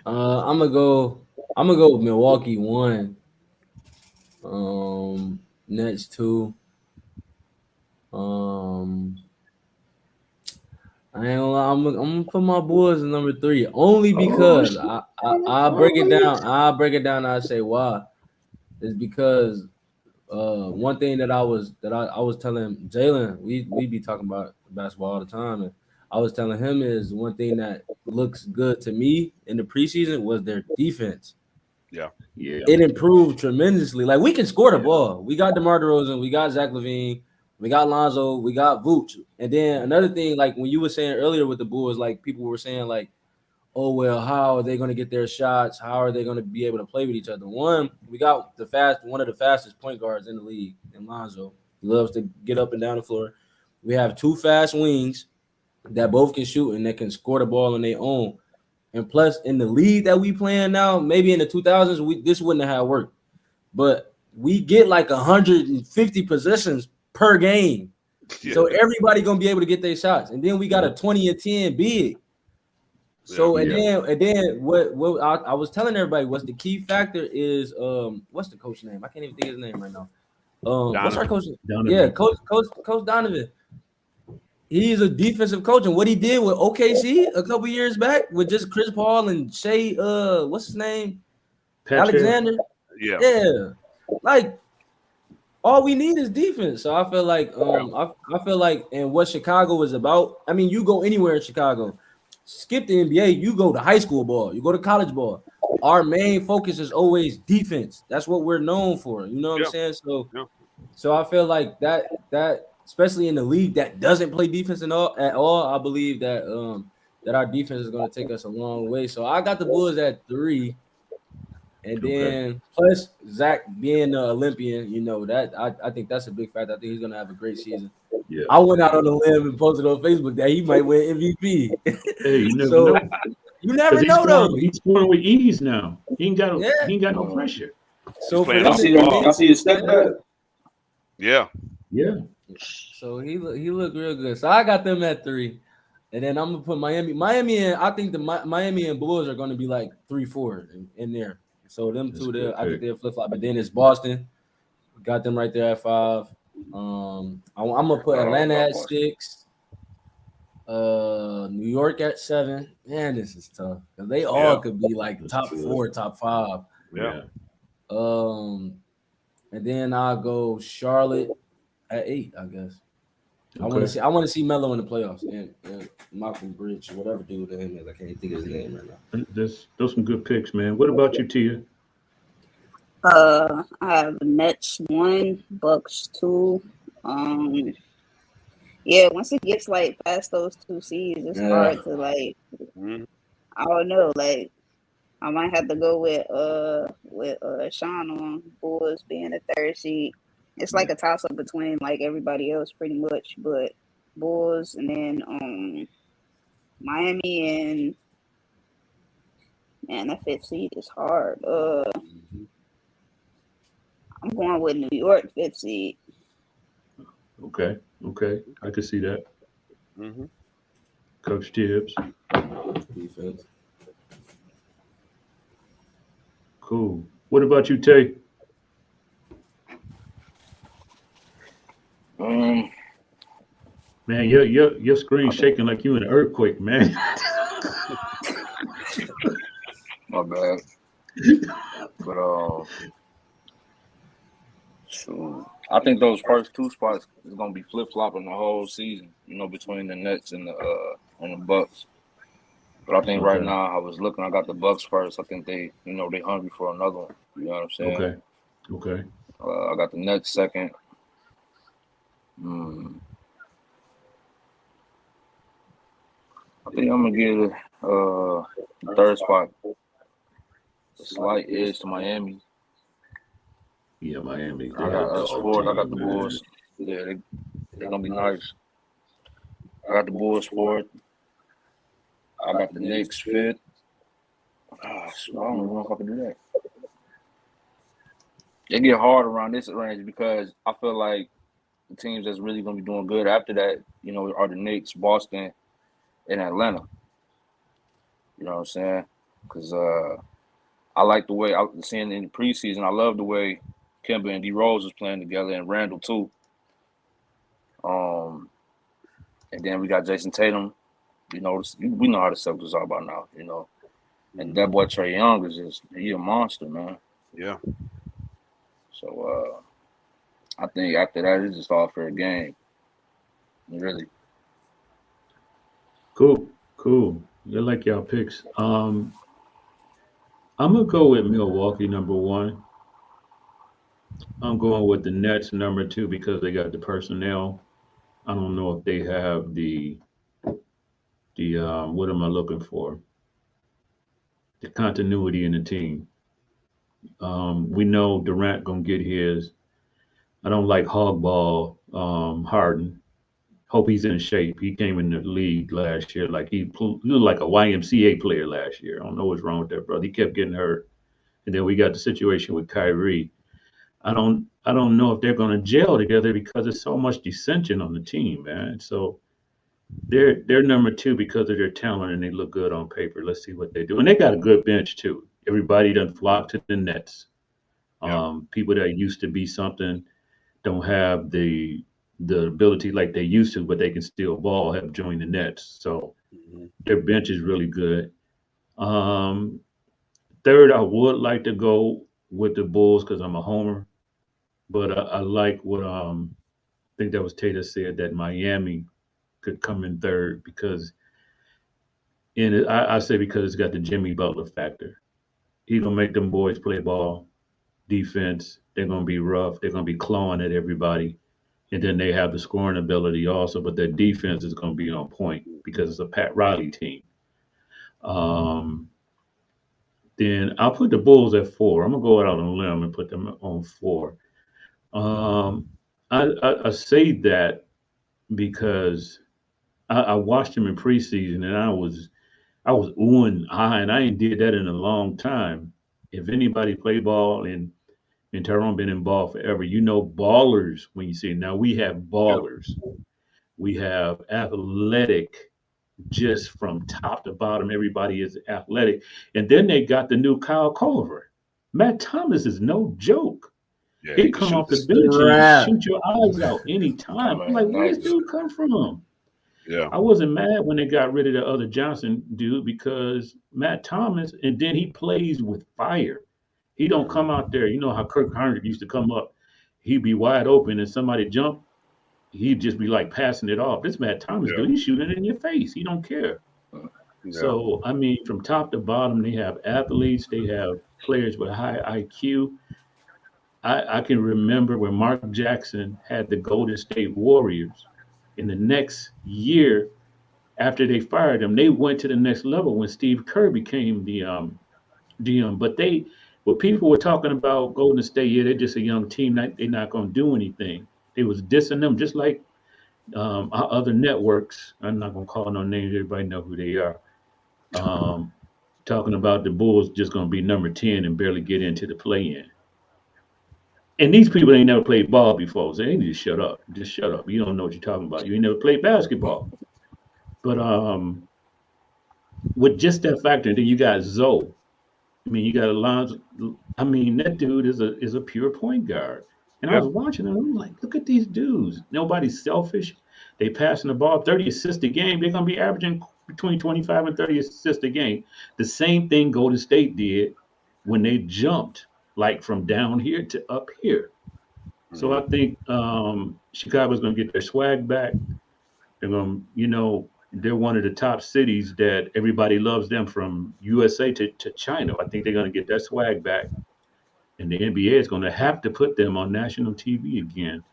S6: I'm gonna go with Milwaukee 1. Nets 2. I ain't gonna lie, I'm gonna put my Bulls in number 3 only because I'll break it down. I say why. It's because one thing that I was telling Jalen, we be talking about basketball all the time, and I was telling him is one thing that looks good to me in the preseason was their defense.
S3: Yeah.
S6: It improved tremendously. Like, we can score the ball. We got DeMar DeRozan, we got Zach LaVine, we got Lonzo, we got Vooch. And then another thing, like when you were saying earlier with the Bulls, like people were saying like, oh, well, how are they going to get their shots? How are they going to be able to play with each other? One, we got one of the fastest point guards in the league in Lonzo. He loves to get up and down the floor. We have 2 fast wings that both can shoot and that can score the ball on their own. And plus, in the league that we playing now, maybe in the 2000s, this wouldn't have worked. But we get like 150 possessions per game. Yeah. So everybody going to be able to get their shots. And then we got a 20-10 big. So and then what I was telling everybody was the key factor is what's the coach name? I can't even think of his name right now. What's our coach? Donovan. Yeah, Coach Donovan. He's a defensive coach, and what he did with OKC a couple years back with just Chris Paul and Shea, what's his name? Alexander. Yeah. Like, all we need is defense. So I feel like I feel like, and what Chicago is about. I mean, you go anywhere in Chicago, skip the NBA, you go to high school ball, you go to college ball. Our main focus is always defense. That's what we're known for. You know what I'm saying? So I feel like that especially in the league that doesn't play defense at all, I believe that that our defense is going to take us a long way. So I got the Bulls at 3, and then plus Zach being an Olympian, you know that I think that's a big factor. I think he's going to have a great season.
S1: Yeah.
S6: I went out on a limb and posted on Facebook that he might win MVP.
S1: Hey, you never
S6: So,
S1: know.
S6: you never
S1: 'Cause
S6: know though.
S1: he's scoring with ease now. He ain't got no
S5: Mm.
S1: pressure.
S6: So
S3: He's
S6: for
S3: playing
S6: them
S3: off
S6: to
S3: the
S6: win,
S3: ball.
S5: Y'all see his step back?
S3: Yeah.
S1: Yeah.
S6: so he looked real good. So I got them at 3. And then I'm gonna put Miami and I think the Miami and Bulls are gonna be like 3-4 in there. So them
S1: That's
S6: two
S1: a
S6: there,
S1: good
S6: I think
S1: pick.
S6: they'll flip flop. But then it's Boston. Got them right there at 5. I'm gonna put Atlanta at 6. New York at 7. Man, this is tough because they all could be like
S1: That's
S6: top
S1: good.
S6: 4, top 5.
S3: Yeah.
S6: And then I'll go Charlotte at 8, I guess. I want to see Melo in the playoffs and Malcolm Bridge, whatever dude that is. I can't think of his name right now.
S1: Those some good picks, man. What about you, Tia?
S4: I have Nets 1, Bucks 2. Yeah, once it gets like past those 2 seeds, it's hard to like.
S3: Mhm.
S4: I don't know, like I might have to go with Sean on Bulls being the 3rd seed. It's like a toss up between like everybody else pretty much, but Bulls and then Miami and man, that 5th seed is hard. I'm going with New York 5th seed.
S1: Okay. I can see that.
S3: Mhm.
S1: Coach Tibbs.
S6: Defense.
S1: Cool. What about you, Tay? Man, your screen's shaking like you in an earthquake, man.
S5: My bad. But shoot, I think those first 2 spots is gonna be flip flopping the whole season. You know, between the Nets and the Bucks. But I think right now I was looking. I got the Bucks first. I think they hungry for another one. You know what I'm saying?
S1: Okay.
S5: I got the Nets second. I think I'm gonna give the 3rd spot a slight edge to Miami.
S1: Yeah, Miami.
S5: I got Sport. I got the Bulls. Yeah, they're gonna be nice. I got the Bulls 4th. I got the Knicks 5th. I don't even know if I can do that. It get hard around this range because I feel like the teams that's really gonna be doing good after that, are the Knicks, Boston, and Atlanta. You know what I'm saying? Because I like the way I was seeing in the preseason. I love the way Kemba and D Rose was playing together, and Randall too. And then we got Jason Tatum. We know how the Celtics are by now. And that boy Trae Young is he a monster, man.
S3: Yeah.
S5: So I think after that it's just all fair game. Really.
S1: Cool. I like y'all picks. I'm gonna go with Milwaukee number 1. I'm going with the Nets number 2 because they got the personnel. I don't know if they have the what am I looking for? The continuity in the team. We know Durant gonna get his. I don't like hogball Harden. Hope he's in shape. He came in the league last year like he looked like a YMCA player last year. I don't know what's wrong with that brother. He kept getting hurt, and then we got the situation with Kyrie. I don't know if they're going to gel together because there's so much dissension on the team, man. So they're number 2 because of their talent and they look good on paper. Let's see what they do, and they got a good bench too. Everybody done flocked to the Nets. People that used to be something don't have the ability like they used to, but they can still ball, have joined the Nets. So their bench is really good. 3rd, I would like to go with the Bulls because I'm a homer, but I like what I think that was Taylor said that Miami could come in 3rd because I say because it's got the Jimmy Butler factor. He gonna make them boys play ball, defense. They're gonna be rough. They're gonna be clawing at everybody. And then they have the scoring ability also, but their defense is going to be on point because it's a Pat Riley team. Then I'll put the Bulls at 4. I'm going to go out on a limb and put them on 4. I say that because I watched him in preseason and I was oohing and eyeing. I ain't did that in a long time. If anybody play ball and Tyrone been in ball forever, you know ballers when you see it. Now we have
S3: Yep.
S1: ballers. We have athletic, just from top to bottom. Everybody is athletic. And then they got the new Kyle Culver. Matt Thomas is no joke.
S3: Yeah,
S1: He
S3: he can
S1: come off
S3: shoot.
S1: the
S6: It's
S1: bench and
S6: rap.
S1: shoot your eyes out anytime. I'm like, where this
S5: Nice.
S1: dude come from?
S3: Yeah.
S1: I wasn't mad when they got rid of the other Johnson dude because Matt Thomas, and then he plays with fire. He don't come out there. You know how Kirk Heinrich used to come up. He'd be wide open and somebody jump. He'd just be like passing it off. This Matt Thomas
S3: Yeah.
S1: dude, he's shooting it in your face. He don't care.
S3: Yeah.
S1: So I mean, from top to bottom, they have athletes. They have players with high IQ. I can remember when Mark Jackson had the Golden State Warriors. In the next year, after they fired him, they went to the next level when Steve Kerr became the GM. But what people were talking about Golden State, yeah, they're just a young team. They're not going to do anything. They was dissing them just like our other networks. I'm not going to call no names. Everybody know who they are. Um, Talking about the Bulls just going to be number 10 and barely get into the play-in. And these people ain't never played ball before, so they need to shut up. Just shut up. You don't know what you're talking about. You ain't never played basketball. But with just that factor, then you got Zoe. I mean, you got Alonzo. I mean, that dude is a pure point guard. And I
S3: Yeah.
S1: was watching him. I'm like, look at these dudes. Nobody's selfish. They passing the ball, 30 assists a game. They're gonna be averaging between 25 and 30 assists a game. The same thing Golden State did when they jumped, like from down here to up here. So I think Chicago's gonna get their swag back. They're going to, they're one of the top cities that everybody loves them from USA to China. I think they're going to get that swag back. And the NBA is going to have to put them on national TV again.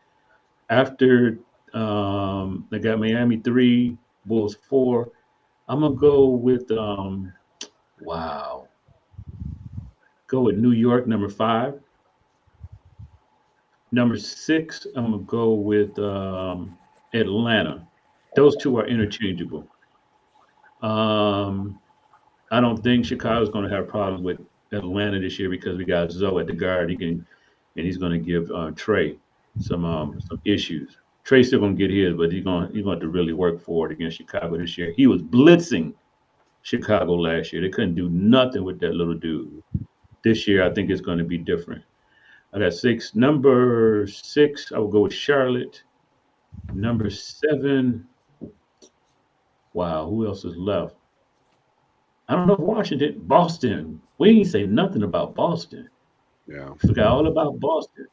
S1: After they got Miami 3, Bulls 4, I'm going to go with, go with New York, number 5. Number 6, I'm going to go with Atlanta. Those two are interchangeable. I don't think Chicago's going to have problems with Atlanta this year because we got Zoe at the guard. He's going to give Trey some issues. Trey's still going to get his, but he's going to have to really work for it against Chicago this year. He was blitzing Chicago last year. They couldn't do nothing with that little dude. This year, I think it's going to be different. I got 6. Number 6, I will go with Charlotte. Number 7. Wow, who else is left? I don't know if Washington, Boston. We ain't say nothing about Boston.
S3: Yeah.
S1: Forgot all about Boston.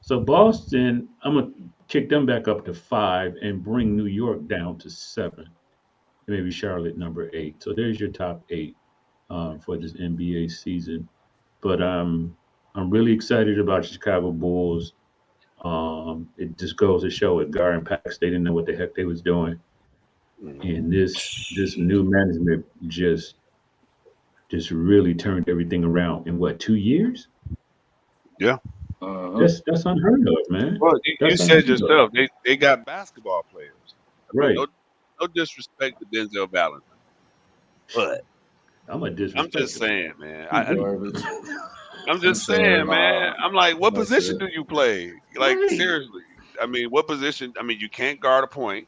S1: So Boston, I'm gonna kick them back up to 5 and bring New York down to 7. Maybe Charlotte number 8. So there's your top 8 for this NBA season. But I'm really excited about the Chicago Bulls. It just goes to show with Gar and Pax, they didn't know what the heck they was doing. And this new management just really turned everything around in what, 2 years?
S3: Yeah.
S1: That's unheard of, man.
S3: Well, you
S1: That's
S3: said
S1: unheard of.
S3: yourself, they got basketball players. I mean,
S1: Right.
S3: no disrespect to Denzel Valentine, but
S1: I'm a disrespect.
S3: I'm just saying, man.
S6: Garbage.
S3: I'm just
S6: I'm
S3: saying,
S6: saying,
S3: man. I'm like, what
S6: That's
S3: position
S6: it.
S3: do you play? Like,
S1: Right.
S3: seriously. I mean, what position? I mean, you can't guard a point.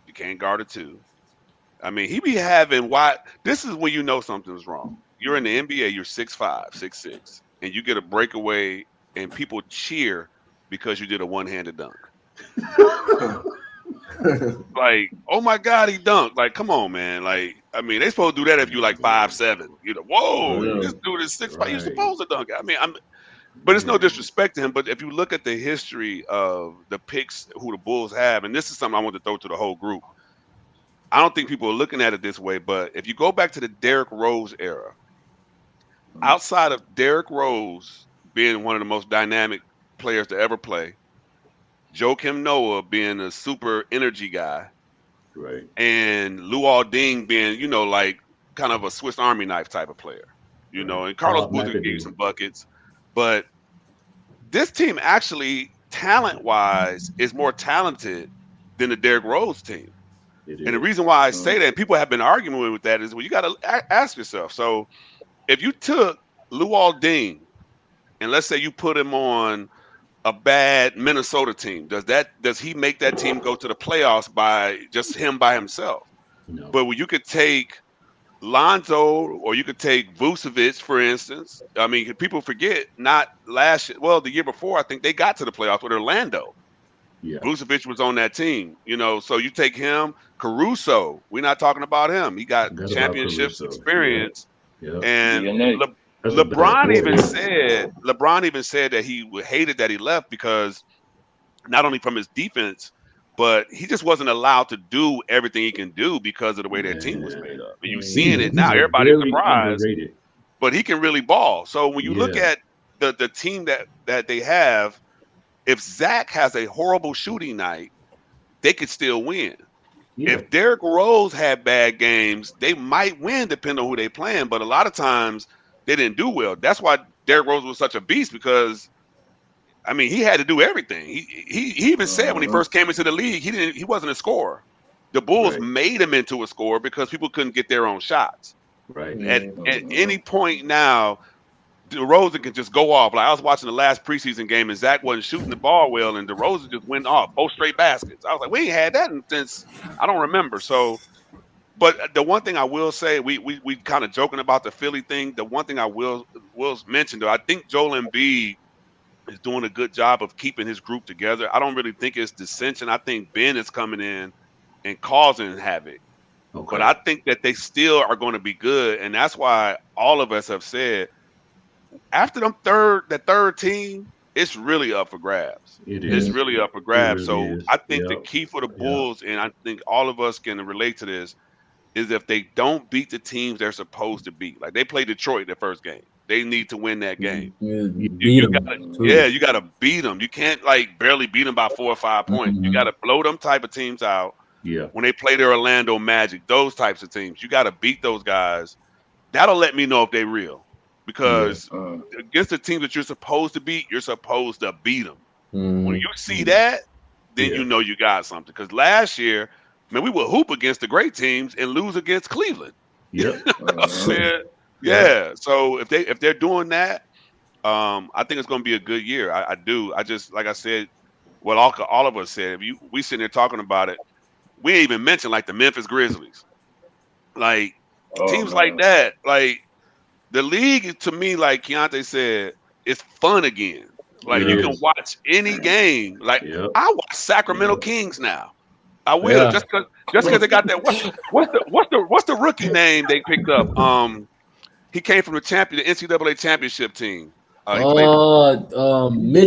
S3: You can't guard a 2. I mean, he be having this is when you know something's wrong. You're in the NBA, you're 6'5", 6'6", and you get a breakaway and people cheer because you did a one-handed dunk. Like, oh my God, he dunked. Like, come on, man. Like, I mean, they supposed to do that if you like 5'7". Whoa,
S6: Yeah.
S3: this dude is 6'5". You're
S1: Right.
S3: supposed to dunk. I mean, but it's no disrespect to him. But if you look at the history of the picks who the Bulls have, and this is something I want to throw to the whole group. I don't think people are looking at it this way, but if you go back to the Derrick Rose era, outside of Derrick Rose being one of the most dynamic players to ever play, Joakim Noah being a super energy guy,
S1: Right.
S3: and Luol Deng being, like kind of a Swiss Army knife type of player, and Carlos
S1: Bob
S3: Boozer can give you
S1: McAdoo.
S3: some buckets. But this team actually, talent-wise, is more talented than the Derrick Rose team.
S1: It
S3: And the
S1: is.
S3: reason why I say that, and people have been arguing with that, is well, you got to ask yourself. So if you took Luol Deng and let's say you put him on a bad Minnesota team, does he make that team go to the playoffs by just him by himself?
S1: No.
S3: But you could take Lonzo or you could take Vucevic, for instance. I mean, people forget not last year, well, the year before, I think they got to the playoffs with Orlando.
S1: Yeah.
S3: Vucevic was on that team, so you take him, Caruso. We're not talking about him. He got
S1: Forgot about
S3: championships
S1: Caruso.
S3: experience,
S1: Yeah.
S3: and
S5: DNA.
S1: That's a bad
S3: LeBron even
S1: player.
S3: said that he hated that he left because not only from his defense, but he just wasn't allowed to do everything he can do because of the way their team was made up. And you're seeing it now.
S1: He's
S3: Everybody's
S1: very
S3: surprised,
S1: underrated.
S3: but he can really ball. So when you look
S1: Yeah.
S3: at the team that they have, if Zach has a horrible shooting night, they could still win.
S1: Yeah.
S3: If Derrick Rose had bad games, they might win depending on who they playing. But a lot of times they didn't do well. That's why Derrick Rose was such a beast because, I mean, he had to do everything. He even said when he first came into the league, he wasn't a scorer. The Bulls
S1: Right.
S3: made him into a scorer because people couldn't get their own shots.
S1: Right.
S3: At any point now, DeRozan can just go off. Like I was watching the last preseason game and Zach wasn't shooting the ball well, and DeRozan just went off both straight baskets. I was like, we ain't had that since I don't remember. So, but the one thing I will say, we kind of joking about the Philly thing. The one thing I will mention though, I think Joel Embiid is doing a good job of keeping his group together. I don't really think it's dissension. I think Ben is coming in and causing havoc.
S1: Okay.
S3: But I think that they still are going to be good, and that's why all of us have said after that third team, it's really up for grabs.
S1: It
S3: It's
S1: is.
S3: really up for grabs.
S1: It really
S3: So
S1: is.
S3: I think the
S1: Yep.
S3: key for the Bulls, and I think all of us can relate to this, is if they don't beat the teams they're supposed to beat. Like they played Detroit the first game. They need to win that game.
S6: Beat
S3: You
S6: them.
S3: you got to beat them. You can't like barely beat them by 4 or 5 points. You got to blow them type of teams out.
S1: Yeah.
S3: When they play their Orlando Magic, those types of teams, you got to beat those guys. That'll let me know if they're real. Because against the teams that you're supposed to beat, you're supposed to beat them. When you see that, then you know you got something. Because last year, man, we would hoop against the great teams and lose against Cleveland.
S1: Yep.
S3: Yeah. So if they're doing that, I think it's going to be a good year. I do. I just like I said, what all of us said. If we sitting there talking about it, we ain't even mentioned like the Memphis Grizzlies, like teams like that. Like the league, to me, like Keontae said, it's fun again. Like you can watch any game. Like I watch Sacramento Kings now. I will just because they got that. What's the rookie name they picked up? He came from the NCAA championship team.
S6: Mitchell.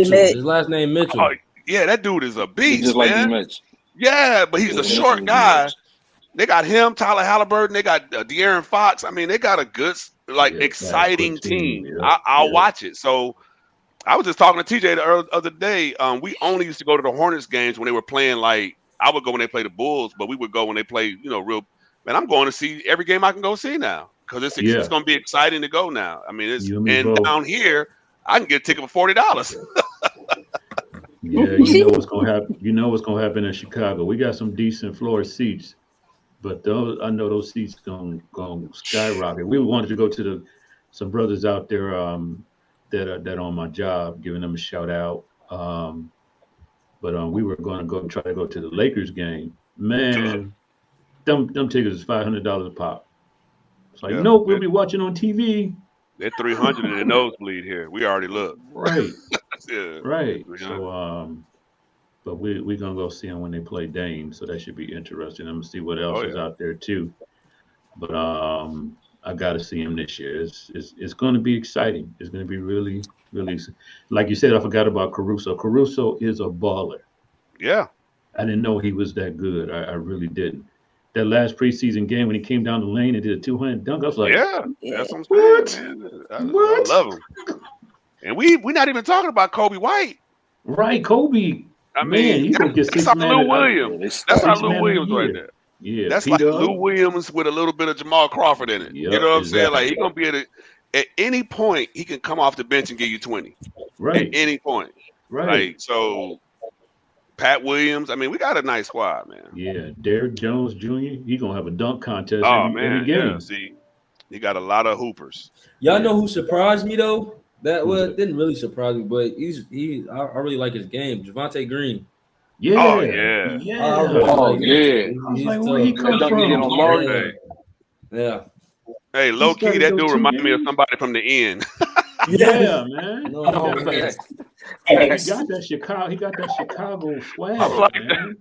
S6: His last name Mitchell.
S3: Oh, yeah, that dude is a beast,
S5: just
S3: man.
S5: like Mitch.
S3: Yeah, but he's a short guy. They got him, Tyler Halliburton. They got De'Aaron Fox. I mean, they got a good, exciting team. I'll watch it. So I was just talking to TJ the other day. We only used to go to the Hornets games when they were playing. Like I would go when they play the Bulls, but we would go when they play, real. Man, I'm going to see every game I can go see now because it's going to be exciting to go now. I mean, down here I can get a ticket for $40.
S1: Yeah, you know what's gonna happen. You know what's gonna happen in Chicago. We got some decent floor seats, but I know those seats gonna skyrocket. We wanted to go to some brothers out there that on my job, giving them a shout out. But we were going to try to go to the Lakers game. Man, them tickets is $500 a pop. It's like, nope, we'll be watching on TV.
S3: They're 300 in the nosebleed here. We already looked.
S1: Right.
S3: Yeah.
S1: Right. So, but we're gonna go see them when they play Dame, so that should be interesting. I'm gonna see what else is out there too. But I gotta see him this year. It's gonna be exciting. It's gonna be really, really, like you said. I forgot about Caruso. Caruso is a baller.
S3: Yeah.
S1: I didn't know he was that good. I really didn't. That last preseason game when he came down the lane and did a 200 dunk, I was like,
S3: that's what I'm saying, man. I love him. And we're not even talking about Kobe White.
S1: Right, Kobe.
S3: I mean, that's our Lou Williams. That's our Lou Williams right there.
S1: Yeah,
S3: that's like Lou Williams with a little bit of Jamal Crawford in it. You know what I'm saying? Like he's gonna be at any point he can come off the bench and give you 20.
S1: Right.
S3: At any point.
S1: Right.
S3: Like, so Pat Williams. I mean, we got a nice squad, man.
S1: Yeah, Derrick Jones Jr. He gonna have a dunk contest
S3: Oh
S1: every
S3: man,
S1: game.
S3: yeah. See, he got a lot of hoopers.
S6: Y'all know who surprised me though? That
S1: Who's
S6: well,
S1: that?
S6: it didn't really surprise me, but I really like his game. Javante Green.
S1: Yeah.
S3: Oh, yeah.
S1: Yeah.
S6: I really
S5: Oh,
S6: like him.
S5: yeah.
S1: I was
S6: He's
S1: like, where he
S6: tough.
S1: come
S5: Dunking in
S1: from?
S5: on Martin.
S3: Hey,
S6: Yeah.
S3: hey, low key,
S1: started
S3: that
S1: those
S3: dude
S1: 2
S3: reminded me of
S1: games?
S3: somebody from the end.
S1: Yeah, man.
S6: No,
S5: Oh,
S6: no,
S5: man.
S1: He got that Chicago. He got that Chicago swag,
S3: I like
S1: man.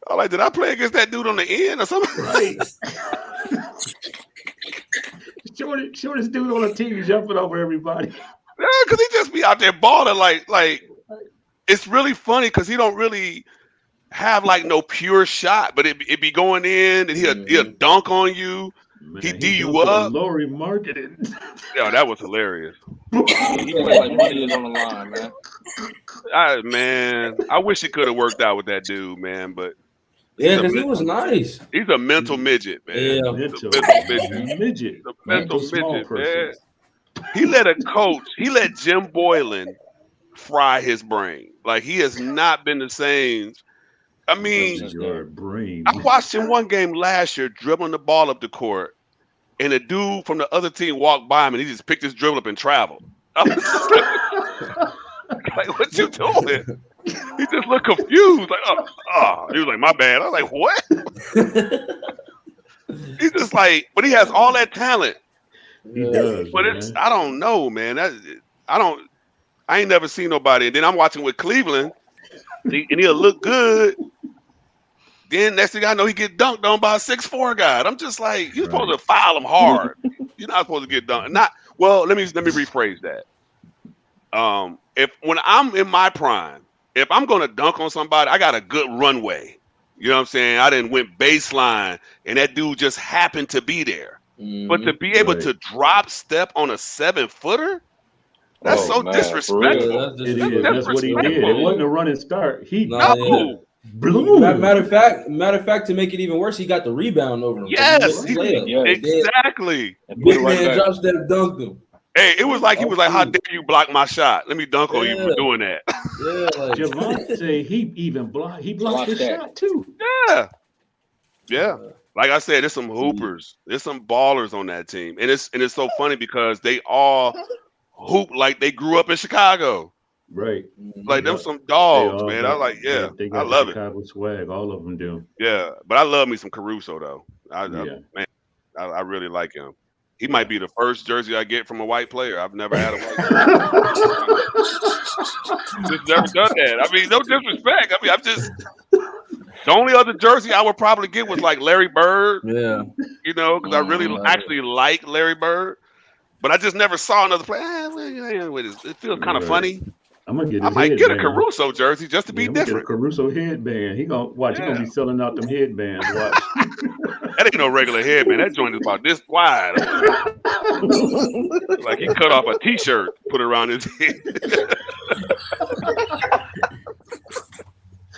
S3: I'm like, did I play against that dude on the end or something?
S1: Right. Shortest dude on the team jumping over everybody.
S3: Yeah, because he just be out there balling like it's really funny because he don't really have like no pure shot, but it be going in and he'll dunk on you.
S1: Man,
S3: He D you
S1: dunked on
S3: up.
S1: Laurie Marketing.
S3: Yeah, that was hilarious.
S5: He play like money is on the line, man.
S3: I wish it could have worked out with that dude, man, but
S6: Yeah, because he was nice.
S3: he's a mental midget, man.
S6: Yeah.
S3: He's
S1: Mental
S3: a mental midget.
S1: midget.
S3: He's a mental
S1: small
S3: midget,
S1: person.
S3: man. He let Jim Boylan fry his brain. Like he has not been the same. I mean,
S1: Your brain.
S3: I watched him one game last year dribbling the ball up the court, and a dude from the other team walked by him and he just picked his dribble up and traveled. I was just like, what you doing? He just looked confused. Like, oh. He was like, my bad. I was like, what? He's just like, but he has all that talent.
S1: He does.
S3: But
S1: man.
S3: I don't know, man. I ain't never seen nobody. And then I'm watching with Cleveland, and he'll look good. Then next thing I know, he get dunked on by a 6'4" guy. And I'm just like, you're supposed to foul him hard. You're not supposed to get dunked. Let me rephrase that. If when I'm in my prime, if I'm gonna dunk on somebody, I got a good runway. You know what I'm saying? I didn't went baseline, and that dude just happened to be there. But to be able to drop step on a 7-footer, that's so
S5: man, for
S3: disrespectful.
S1: It is. That's what he did. It wasn't a running start. He
S3: No.
S1: blew.
S6: Matter of fact, to make it even worse, he got the rebound over him.
S3: Yes,
S6: He missed the layup.
S5: Yeah.
S3: exactly.
S6: Big man drop step dunked him.
S3: Hey, it was like he was like, "How dare you block my shot? Let me dunk on you for
S6: Yeah.
S3: doing that."
S6: Yeah, like,
S1: Javante, he blocked his
S5: that.
S1: shot too.
S3: Yeah. Like I said, there's some hoopers, there's some ballers on that team, and it's so funny because they all hoop like they grew up in Chicago.
S1: Right.
S3: Like them
S1: Yeah.
S3: some
S1: They
S3: dogs,
S1: all
S3: man.
S1: got-
S3: I was like, yeah,
S1: they
S3: I
S1: got
S3: love
S1: the
S3: it.
S1: Chicago swag. All of them do.
S3: Yeah, but I love me some Caruso though.
S1: Yeah.
S3: I really like him. He might be the first jersey I get from a white player. I've never had a white player. Just never done that. I mean, no disrespect. I mean, the only other jersey I would probably get was like Larry Bird,
S6: yeah.
S3: you know, because I really actually like Larry Bird. But I just never saw another player. It feels kind of
S1: Right.
S3: funny.
S1: I'm gonna get.
S3: I
S1: His
S3: might get a
S1: headband.
S3: Caruso jersey just to be
S1: Yeah, I'm gonna get a
S3: different.
S1: Caruso headband. He gonna watch. He gonna be selling out them headbands. Watch.
S3: That ain't no regular head, man. That joint is about this wide. Like he cut off a T-shirt, put it around his head.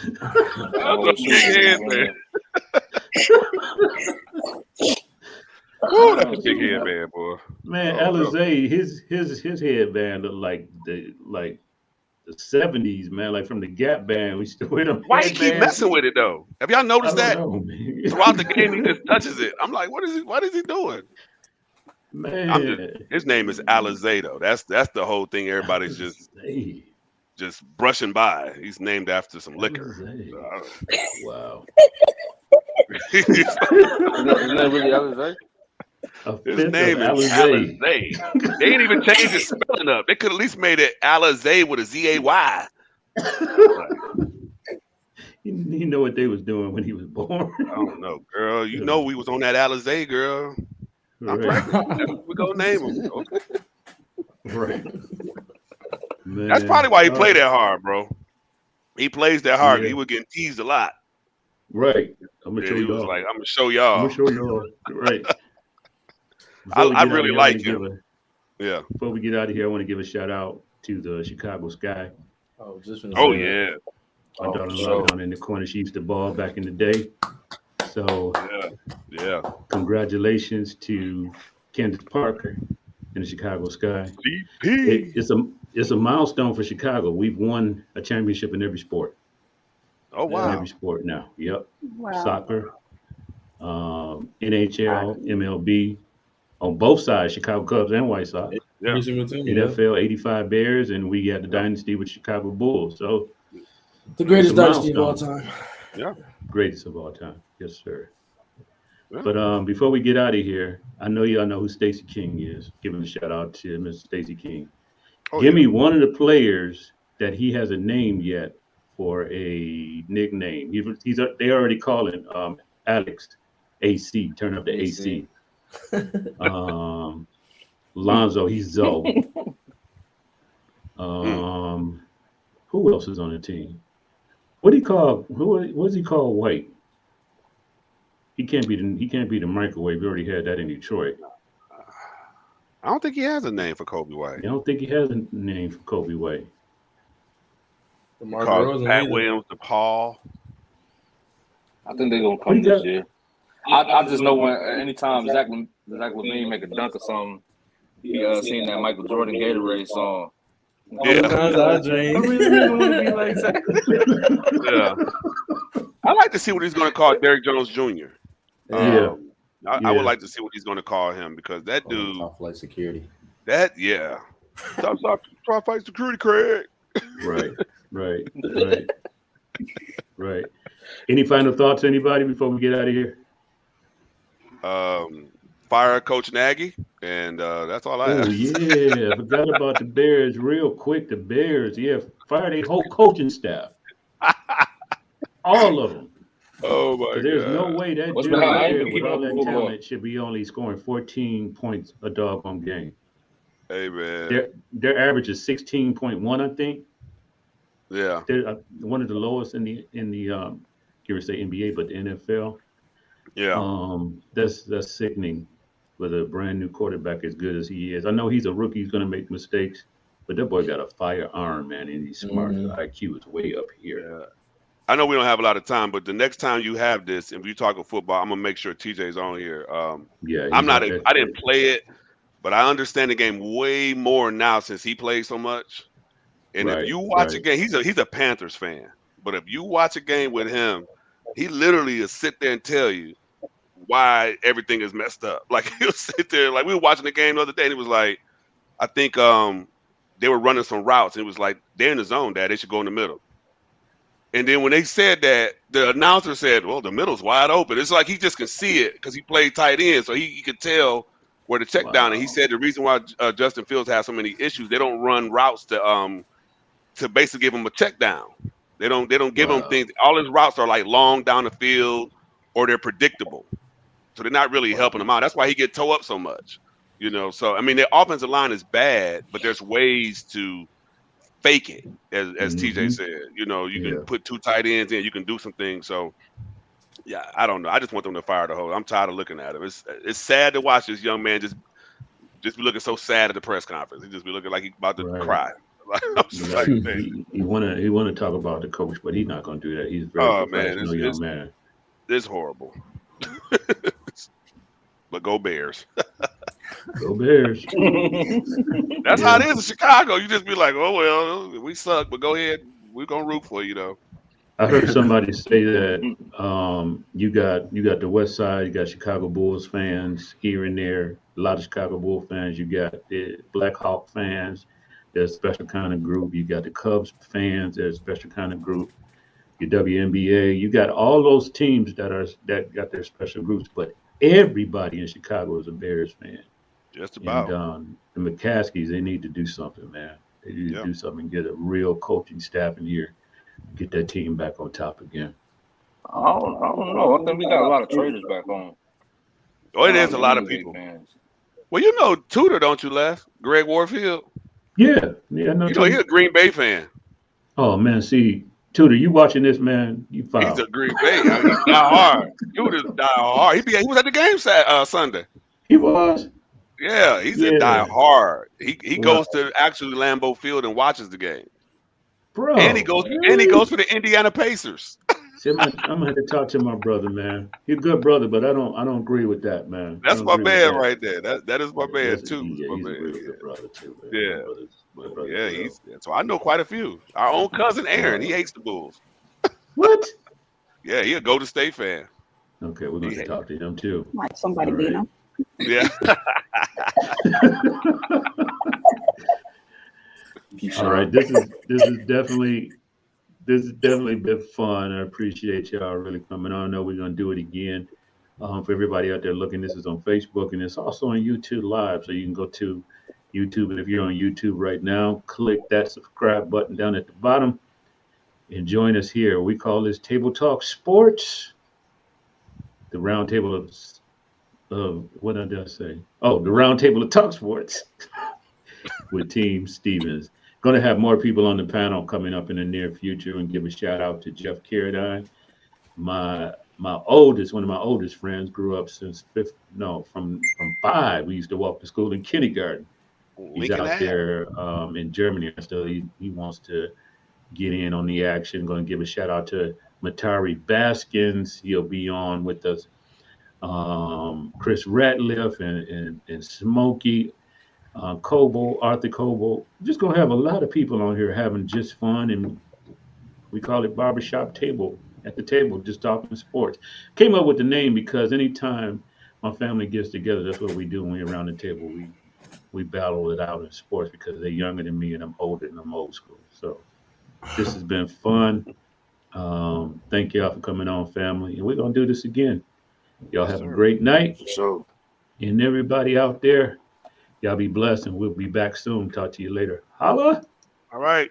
S3: That's a big head, man. Ooh, that's a big head, man, boy.
S1: Man,
S3: Oh, no.
S1: Alizé, his headband looked like the 70s, man, like from the Gap band. We still with him.
S3: Why he keep messing with it though? Have y'all noticed that? Throughout the game, he just touches it. I'm like, what is he doing?
S1: Man,
S3: His name is Alizé though. That's the whole thing. Everybody's just brushing by. He's named after some liquor.
S1: Wow.
S5: Isn't that really Alizé?
S3: His name is Alizé. They ain't even changed his spelling up. They could at least made it Alizé with a Z-A-Y.
S1: You know what they was doing when he was born.
S3: I don't know, girl. You know we was on that Alizé, girl. I'm pregnant. We gonna name him. Okay.
S1: Right. Man.
S3: That's probably why he played that hard, bro. He plays that hard.
S1: Yeah.
S3: He was getting teased a lot.
S1: Right. I'm gonna
S3: Yeah,
S1: show
S3: he was
S1: y'all.
S3: like, I'm gonna show y'all.
S1: I'm gonna show y'all. Right.
S3: I really like him. Yeah.
S1: Before we get out of here, I want to give a shout out to the Chicago Sky.
S6: Oh, just
S3: Oh yeah.
S1: My daughter-in-law down in the corner. She used to ball back in the day. So
S3: Yeah.
S1: congratulations to Candace Parker and the Chicago Sky.
S3: CP.
S1: It's a milestone for Chicago. We've won a championship in every sport.
S3: Oh
S1: in
S3: wow.
S1: every sport now. Yep.
S4: Wow.
S1: Soccer, NHL, MLB, on both sides, Chicago Cubs and White Sox.
S3: Yeah.
S6: Every single team. Yeah.
S1: NFL, 85 Bears, and we got the dynasty with Chicago Bulls. So
S6: The greatest
S1: It's a
S6: dynasty of all
S1: milestone.
S6: time.
S3: Yeah.
S1: greatest of all time. Yes, sir.
S3: Yeah.
S1: But before we get out of here, I know y'all know who Stacey King is. Giving a shout out to Miss Stacey King.
S3: Oh,
S1: Give
S3: yeah.
S1: me one of the players that he hasn't named yet for a nickname. They already calling Alex AC. Turn up the AC. Lonzo, he's Zoe. Who else is on the team? What do you call what does he call White? He can't be the microwave. We already had that in Detroit.
S3: I don't think he has a name for Kobe White.
S1: I don't think he has a name for Kobe White.
S6: DeMar
S3: Called
S6: DeRozan
S3: Pat
S6: either.
S3: Williams, DePaul.
S5: I think they're gonna
S1: What
S5: come
S1: do you
S5: this
S1: got?
S5: year. I just know when anytime Zach LaVine make a dunk or something, he seen that Michael Jordan Gatorade song.
S3: Yeah.
S6: Sometimes I dream.
S5: I really want to be like Zach.
S3: Yeah. I like to see what he's going to call Derrick Jones Jr.
S1: Yeah.
S3: I would like to see what he's going to call him because that dude,
S6: Top flight security.
S3: Top flight security, Craig.
S1: Right. Any final thoughts, anybody, before we get out of here?
S3: Fire Coach Nagy, and that's all I
S1: Oh
S3: have.
S1: yeah, I forgot about the Bears. Real quick, the Bears, fire their whole coaching staff, all of them.
S3: Oh my God!
S1: There's no way that
S5: What's
S1: dude
S5: behind
S1: right
S5: it?
S1: there
S5: Keep
S1: with all
S5: up
S1: that
S5: football.
S1: talent should be only scoring 14 points a doggone game.
S3: Hey man,
S1: Their average is 16.1, I think.
S3: yeah,
S1: They're one of the lowest in the give or say NBA, but the NFL.
S3: yeah.
S1: That's sickening with a brand new quarterback as good as he is. I know he's a rookie; he's going to make mistakes, but that boy got a firearm, man, and he's smart.
S6: Mhm.
S1: The IQ is way up here.
S3: Yeah. I know we don't have a lot of time, but the next time you have this, if you talk of football, I'm gonna make sure TJ's on here.
S1: Yeah,
S3: I'm not.
S1: he's
S3: I didn't play it, but I understand the game way more now since he plays so much. And if you watch a game, he's a Panthers fan. But if you watch a game with him, he literally will sit there and tell you why everything is messed up. Like he'll sit there, like we were watching the game the other day, and he was like, I think they were running some routes, and it was like they're in the zone, Dad. They should go in the middle. And then when they said that, the announcer said, well, the middle's wide open. It's like he just can see it because he played tight end. So he could tell where to check down. And he said the reason why Justin Fields has so many issues, they don't run routes to basically give him a check down. They don't give him things. All his routes are like long down the field or they're predictable. So they're not really helping him out. That's why he get toe up so much. You know, so I mean their offensive line is bad, but there's ways to fake it, as TJ said. You know, you can put two tight ends in, you can do some things. So yeah, I don't know. I just want them to fire the whole. I'm tired of looking at him. It's sad to watch this young man just be looking so sad at the press conference. He just be looking like he's about to cry.
S1: He want to talk about the coach, but he's not going to do that. He's very professional young man.
S3: It's horrible. But go Bears.
S1: Go Bears.
S3: That's how it is in Chicago. You just be like, oh well, we suck, but go ahead. We're gonna root for you though.
S1: I heard somebody say that you got the West Side, you got Chicago Bulls fans here and there, a lot of Chicago Bulls fans. You got the Black Hawk fans, they're a special kind of group. You got the Cubs fans, they're a special kind of group. Your WNBA, you got all those teams that got their special groups, but everybody in Chicago is a Bears fan.
S3: Just about.
S1: And the McCaskies, they need to do something, man. They need to do something, get a real coaching staff in here, get that team back on top again.
S5: I don't know. I think we got a lot of traders back on.
S3: Oh, it is a lot of people.
S5: Fans.
S3: Well, you know Tudor, don't you, Les? Greg Warfield?
S1: Yeah. No,
S3: you know, he's a Green Bay fan.
S1: Oh, man, see, Tudor, you watching this, man, you foul.
S3: He's a Green Bay. I mean, he's die hard. Tudor's die hard. He was at the game Sunday.
S1: He was?
S3: Yeah, he's a die hard. He goes to actually Lambeau Field and watches the game.
S1: Bro.
S3: And he goes for the Indiana Pacers.
S1: See, I'm gonna have to talk to my brother, man. He's a good brother, but I don't agree with that, man.
S3: That's my man right there. That is my man too.
S1: He's a real good brother too, man.
S3: Yeah. So I know quite a few. Our own cousin Aaron, he hates the Bulls.
S1: What?
S3: Yeah, he a Golden State fan.
S1: Okay, we're going to talk to him too.
S4: Like somebody
S1: All
S4: beat
S1: right.
S4: him.
S3: Yeah.
S1: All right, this is definitely been fun. I appreciate y'all really coming on. I know we're gonna do it again. For everybody out there looking, this is on Facebook and it's also on YouTube Live. So you can go to YouTube, and if you're on YouTube right now, click that subscribe button down at the bottom and join us here. We call this Table Talk Sports, the round table of what did I say? Oh, the round table of talk sports with Team Stevens. Going to have more people on the panel coming up in the near future, and give a shout out to Jeff Carradine. One of my oldest friends, grew up since from 5. We used to walk to school in kindergarten. He's
S3: Lincoln
S1: out
S3: Ave.
S1: there in Germany. So he wants to get in on the action. Going to give a shout out to Matari Baskins. He'll be on with us. Chris Ratliff and Smokey. Arthur Coble. Just gonna have a lot of people on here having just fun, and we call it barbershop table at the table, just talking sports. Came up with the name because anytime my family gets together, that's what we do when we're around the table. We battle it out in sports because they're younger than me and I'm older and I'm old school. So this has been fun. Thank y'all for coming on, family, and we're gonna do this again. Y'all have a great night,
S5: So,
S1: and everybody out there. Y'all be blessed, and we'll be back soon. Talk to you later. Holla!
S3: All right.